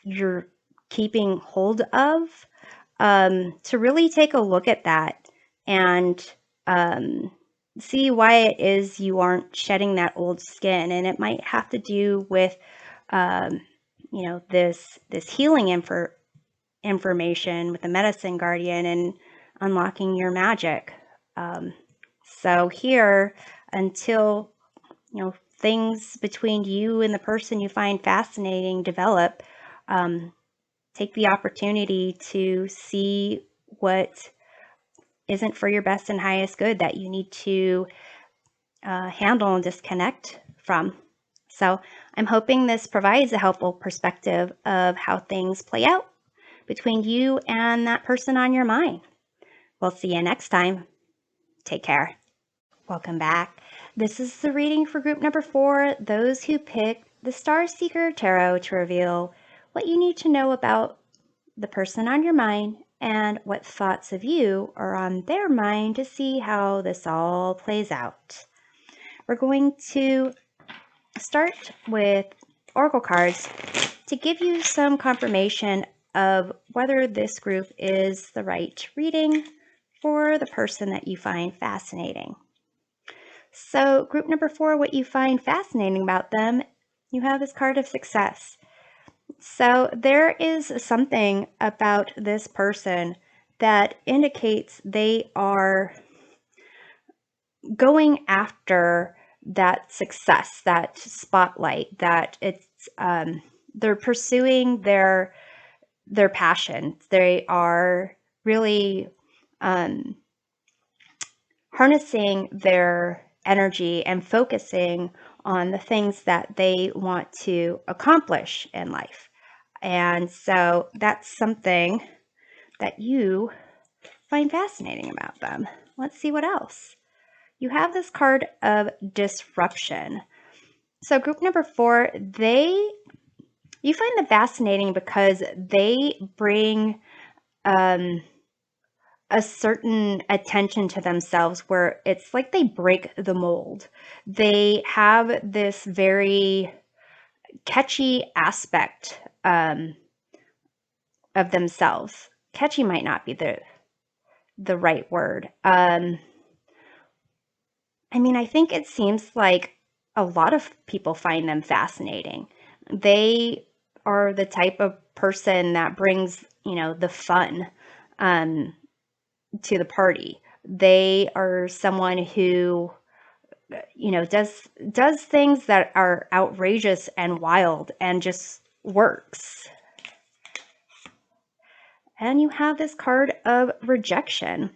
you're keeping hold of, to really take a look at that and see why it is you aren't shedding that old skin. And it might have to do with, this healing information with the Medicine Guardian and unlocking your magic. So here, until things between you and the person you find fascinating develop, take the opportunity to see what isn't for your best and highest good that you need to handle and disconnect from. So I'm hoping this provides a helpful perspective of how things play out between you and that person on your mind. We'll see you next time. Take care. Welcome back. This is the reading for group number 4, those who picked the Star Seeker Tarot to reveal what you need to know about the person on your mind and what thoughts of you are on their mind to see how this all plays out. We're going to start with oracle cards to give you some confirmation of whether this group is the right reading for the person that you find fascinating. So group number 4, what you find fascinating about them, You have this card of success. So there is something about this person that indicates they are going after that success, that spotlight, that they're pursuing their passion. They are really harnessing their energy and focusing on the things that they want to accomplish in life. And so that's something that you find fascinating about them. Let's see what else. You have this card of disruption. So group number 4, you find them fascinating because they bring a certain attention to themselves where it's like they break the mold. They have this very catchy aspect of themselves. Catchy might not be the right word. I think it seems like a lot of people find them fascinating. They are the type of person that brings, the fun to the party. They are someone who, does things that are outrageous and wild and just works. And you have this card of rejection.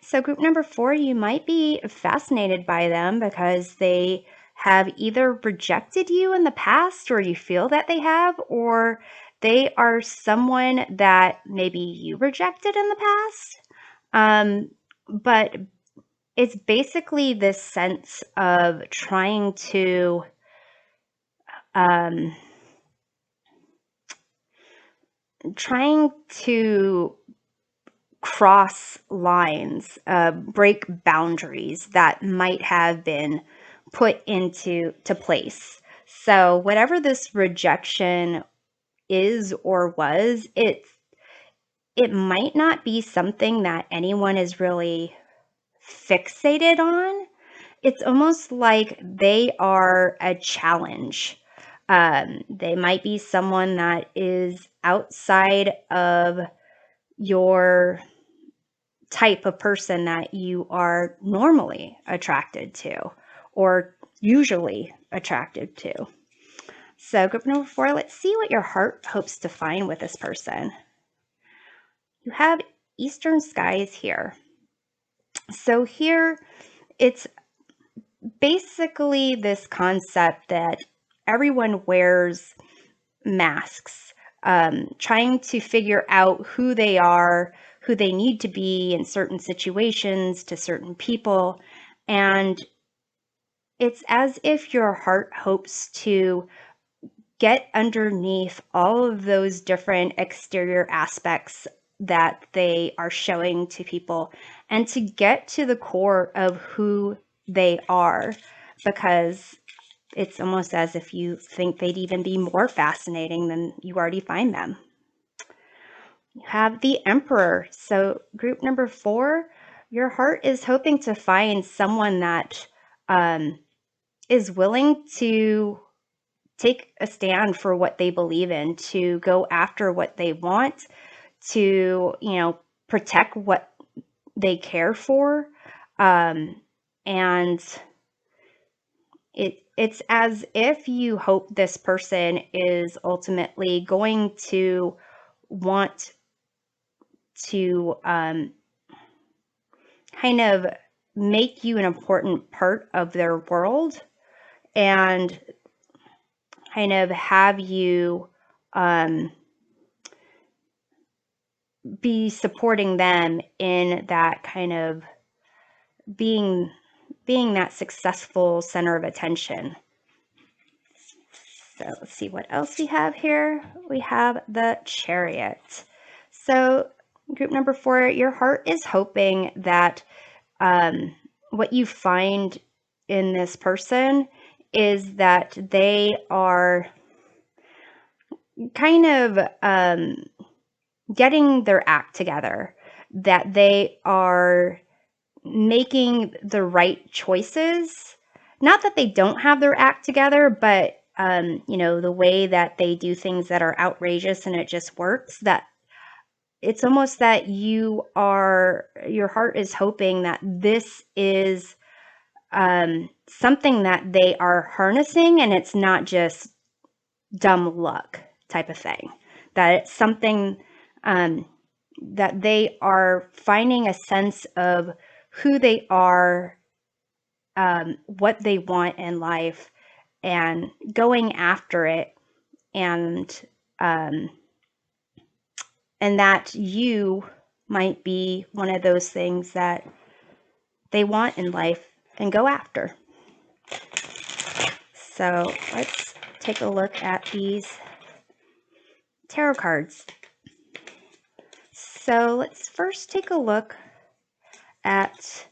So group number 4, you might be fascinated by them because they have either rejected you in the past, or you feel that they have, or they are someone that maybe you rejected in the past. But it's basically this sense of trying to cross lines, break boundaries that might have been put into place. So whatever this rejection is or was, it might not be something that anyone is really fixated on. It's almost like they are a challenge. They might be someone that is outside of your type of person that you are normally attracted to or usually attracted to. So group number 4, let's see what your heart hopes to find with this person. You have Eastern Skies here. So here it's basically this concept that everyone wears masks, trying to figure out who they are, who they need to be in certain situations to certain people. And it's as if your heart hopes to get underneath all of those different exterior aspects that they are showing to people and to get to the core of who they are, because it's almost as if you think they'd even be more fascinating than you already find them. You have the Emperor. So group number 4, your heart is hoping to find someone that is willing to take a stand for what they believe in, to go after what they want, to, protect what they care for. And it's as if you hope this person is ultimately going to want to kind of make you an important part of their world and kind of have you be supporting them in that kind of being that successful center of attention. So let's see what else we have here. We have the Chariot. So group number 4, your heart is hoping that what you find in this person is that they are kind of getting their act together, that they are making the right choices. Not that they don't have their act together, but the way that they do things that are outrageous and it just works, that it's almost that your heart is hoping that this is something that they are harnessing and it's not just dumb luck type of thing, that it's something that they are finding a sense of who they are, what they want in life, and going after it, and that you might be one of those things that they want in life and go after. So let's take a look at these tarot cards. So let's first take a look at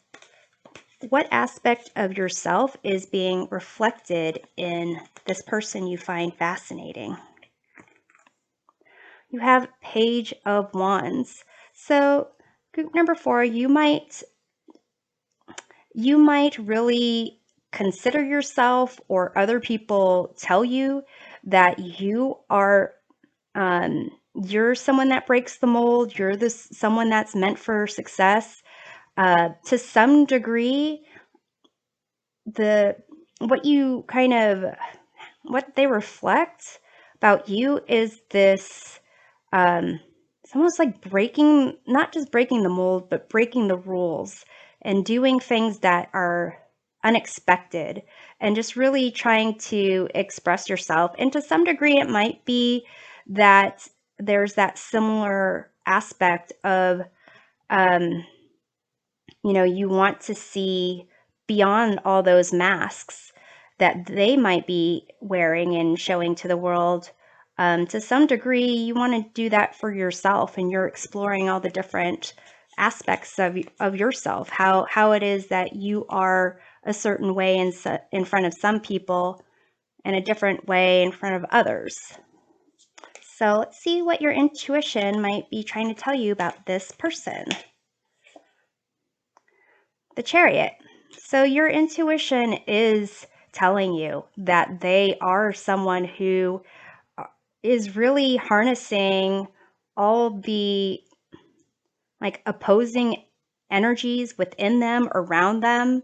what aspect of yourself is being reflected in this person you find fascinating. You have Page of Wands. So group number 4, you might really consider yourself, or other people tell you that you are you're someone that breaks the mold. You're someone that's meant for success. To some degree, what they reflect about you is this, it's almost like not just breaking the mold, but breaking the rules and doing things that are unexpected, and just really trying to express yourself. And to some degree, it might be that there's that similar aspect of, you want to see beyond all those masks that they might be wearing and showing to the world. To some degree, you want to do that for yourself, and you're exploring all the different aspects of yourself, how it is that you are a certain way in front of some people and a different way in front of others. So let's see what your intuition might be trying to tell you about this person. The Chariot. So your intuition is telling you that they are someone who is really harnessing all the opposing energies within them, around them,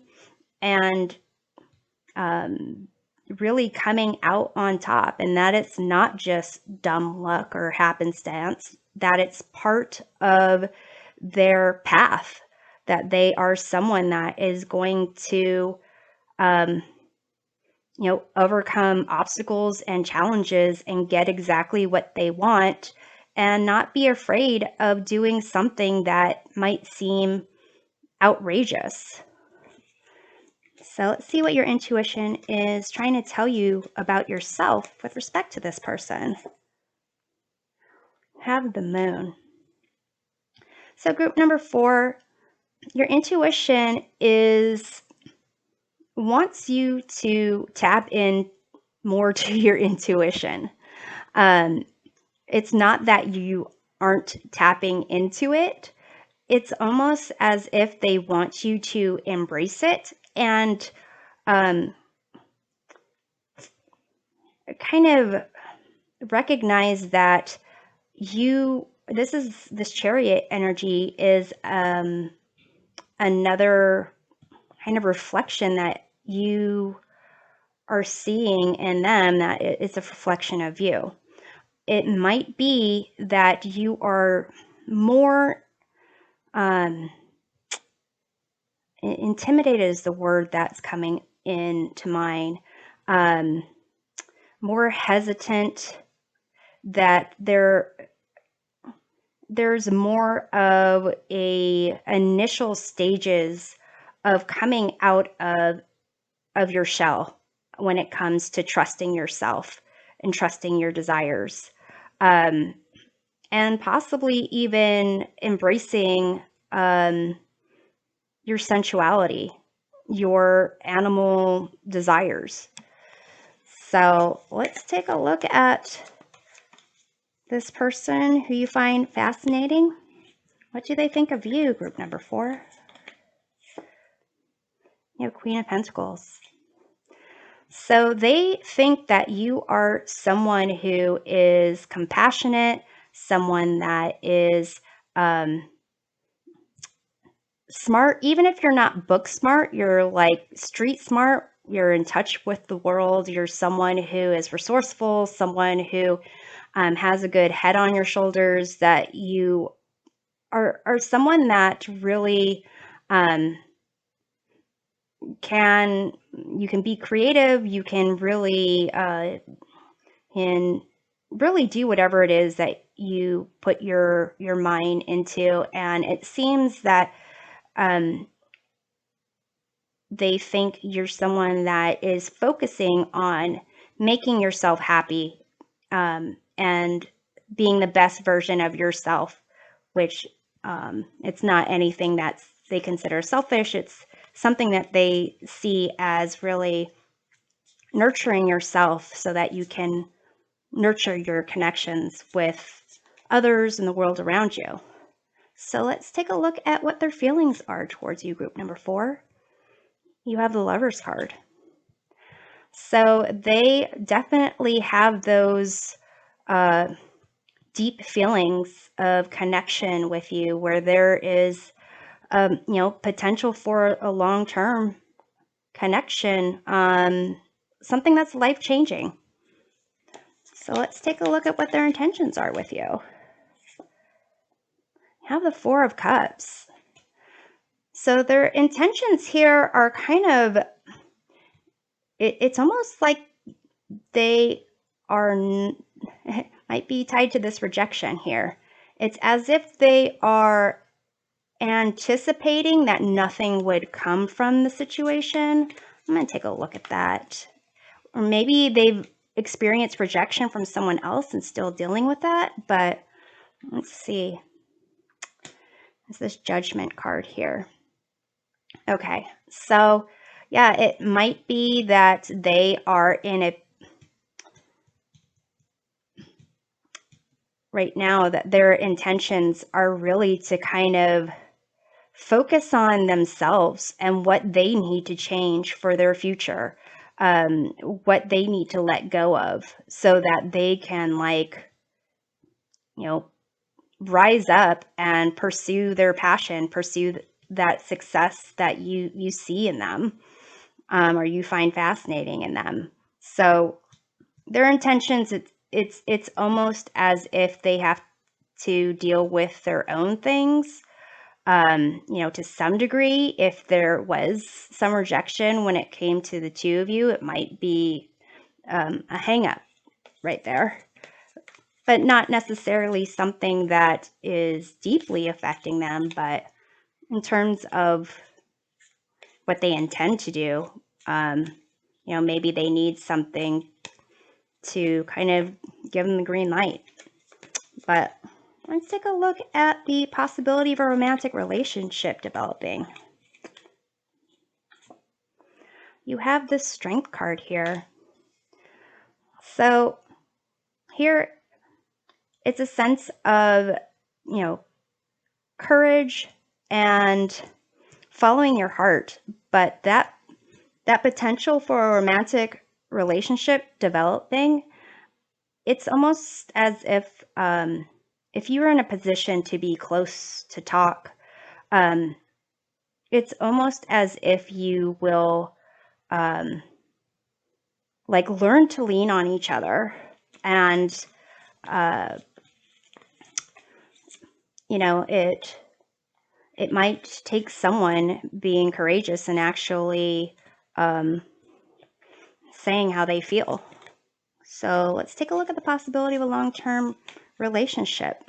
and really coming out on top. And that it's not just dumb luck or happenstance, that it's part of their path, that they are someone that is going to overcome obstacles and challenges and get exactly what they want, and not be afraid of doing something that might seem outrageous. So let's see what your intuition is trying to tell you about yourself with respect to this person. Have the Moon. So group number 4, your intuition wants you to tap in more to your intuition. It's not that you aren't tapping into it. It's almost as if they want you to embrace it and kind of recognize that this Chariot energy is another kind of reflection that you are seeing in them, that it's a reflection of you. It might be that you are more intimidated is the word that's coming into mind, more hesitant, that there's more of a initial stages of coming out of your shell when it comes to trusting yourself and trusting your desires, and possibly even embracing your sensuality, your animal desires. So let's take a look at this person who you find fascinating. What do they think of you, group number 4? You have Queen of Pentacles. So they think that you are someone who is compassionate, someone that is smart. Even if you're not book smart, you're like street smart. You're in touch with the world. You're someone who is resourceful, someone who has a good head on your shoulders, that you are someone that really you can be creative. You can really do whatever it is that you put your mind into. And it seems that they think you're someone that is focusing on making yourself happy, and being the best version of yourself, which it's not anything that they consider selfish. It's something that they see as really nurturing yourself so that you can nurture your connections with others and the world around you. So let's take a look at what their feelings are towards you, group number 4. You have the Lover's card. So they definitely have those deep feelings of connection with you, where there is, potential for a long-term connection, something that's life-changing. So let's take a look at what their intentions are with you. You have the Four of Cups. So their intentions here are kind of, it's almost like they are, might be tied to this rejection here. It's as if they are anticipating that nothing would come from the situation. I'm going to take a look at that. Or maybe they've experienced rejection from someone else and still dealing with that. But let's see. There's this Judgment card here. Okay, so yeah, it might be that they are in a, right now, that their intentions are really to kind of focus on themselves and what they need to change for their future, what they need to let go of so that they can, rise up and pursue their passion, pursue that success that you see in them, or you find fascinating in them. So their intentions, it's almost as if they have to deal with their own things, to some degree. If there was some rejection when it came to the two of you, it might be a hang up right there, but not necessarily something that is deeply affecting them. But in terms of what they intend to do, maybe they need something to kind of give them the green light. But let's take a look at the possibility of a romantic relationship developing. You have this Strength card here. So here it's a sense of, courage and following your heart, but that potential for a romantic relationship developing, it's almost as if you were in a position to be close to talk, it's almost as if you will learn to lean on each other. And it might take someone being courageous and actually saying how they feel. So let's take a look at the possibility of a long-term relationship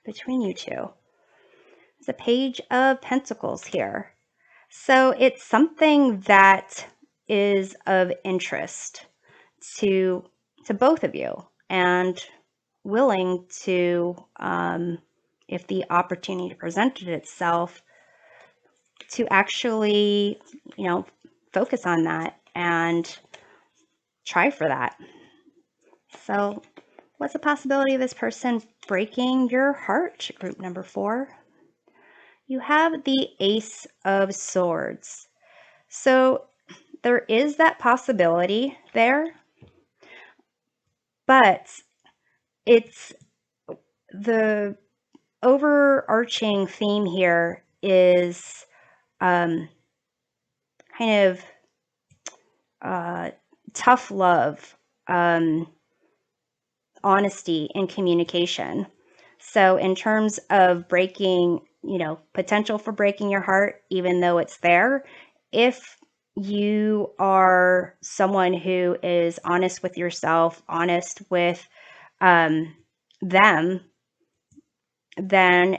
between you two. There's a Page of Pentacles here. So it's something that is of interest to both of you, and willing to, if the opportunity presented itself, to actually, focus on that and try for that. So what's the possibility of this person breaking your heart, group number 4? You have the Ace of Swords. So there is that possibility there, but it's the overarching theme here is kind of tough love, honesty, and communication. So in terms of breaking, potential for breaking your heart, even though it's there, if you are someone who is honest with yourself, honest with them, then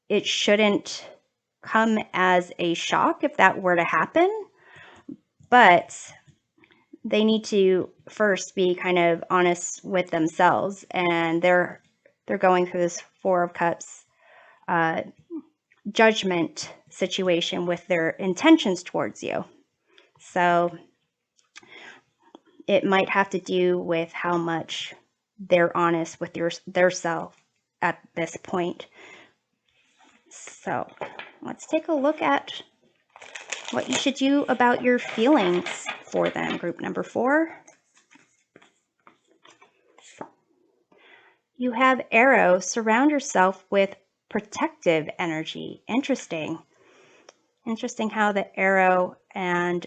it shouldn't come as a shock if that were to happen. But they need to first be kind of honest with themselves, and they're going through this Four of Cups judgment situation with their intentions towards you. So it might have to do with how much they're honest with their self at this point. So let's take a look at what you should do about your feelings for them, group number 4. You have Arrow. Surround yourself with protective energy. Interesting how the Arrow and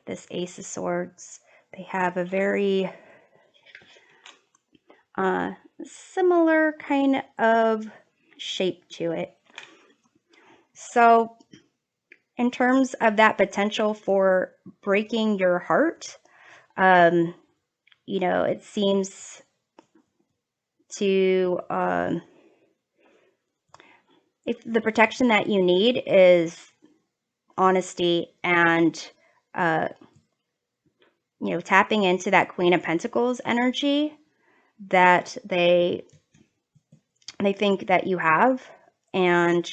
this Ace of Swords, they have a very similar kind of shape to it. So in terms of that potential for breaking your heart, it seems to if the protection that you need is honesty and tapping into that Queen of Pentacles energy that they think that you have, and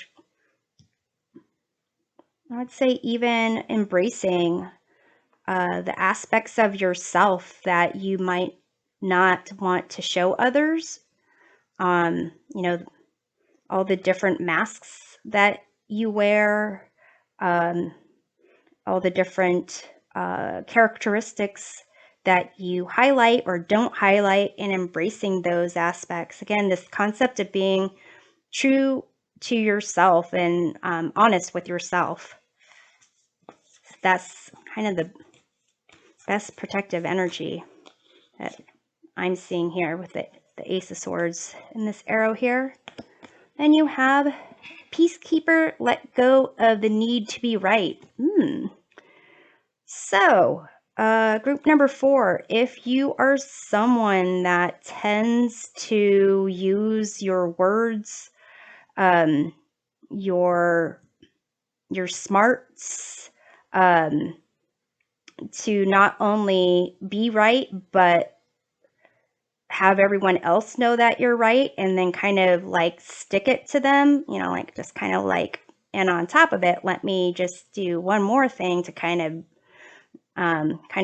I'd say even embracing the aspects of yourself that you might not want to show others. All the different masks that you wear, all the different characteristics that you highlight or don't highlight, and embracing those aspects. Again, this concept of being true to yourself and honest with yourself. That's kind of the best protective energy that I'm seeing here with the Ace of Swords and this Arrow here. Then you have Peacekeeper. Let go of the need to be right. So group number 4, if you are someone that tends to use your words, your smarts, to not only be right, but have everyone else know that you're right, and then kind of like stick it to them, just kind of like, and on top of it, let me just do one more thing to kind of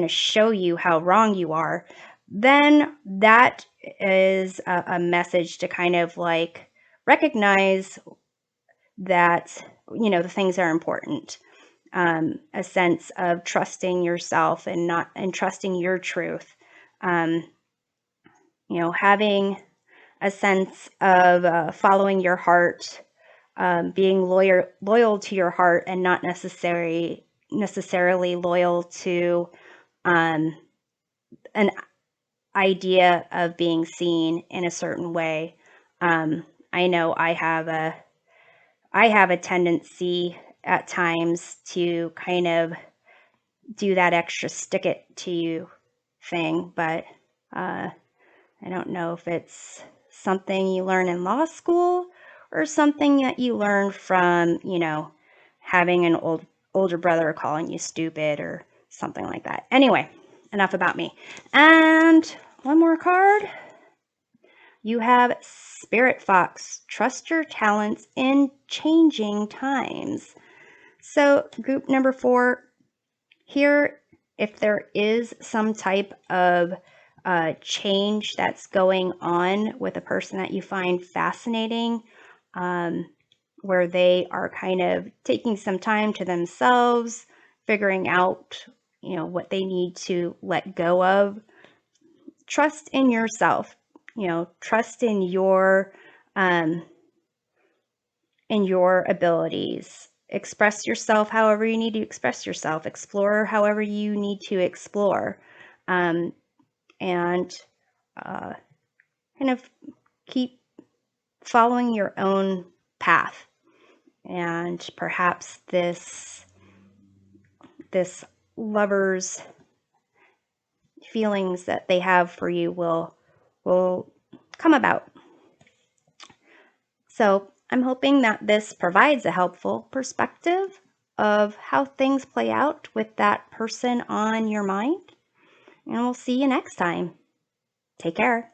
show you how wrong you are, then that is a message to kind of like recognize that, the things are important. A sense of trusting yourself and trusting your truth. Having a sense of following your heart, being loyal to your heart, and not necessarily loyal to an idea of being seen in a certain way. I know I have a tendency at times to kind of do that extra stick it to you thing, but I don't know if it's something you learn in law school or something that you learn from, having an older brother calling you stupid or something like that. Anyway, enough about me. And one more card. You have Spirit Fox. Trust your talents in changing times. So group number 4, here, if there is some type of change that's going on with a person that you find fascinating, where they are kind of taking some time to themselves, figuring out what they need to let go of. Trust in yourself, trust in your abilities. Express yourself however you need to express yourself. Explore however you need to explore. And kind of keep following your own path. And perhaps this lover's feelings that they have for you will come about. So I'm hoping that this provides a helpful perspective of how things play out with that person on your mind. And we'll see you next time. Take care.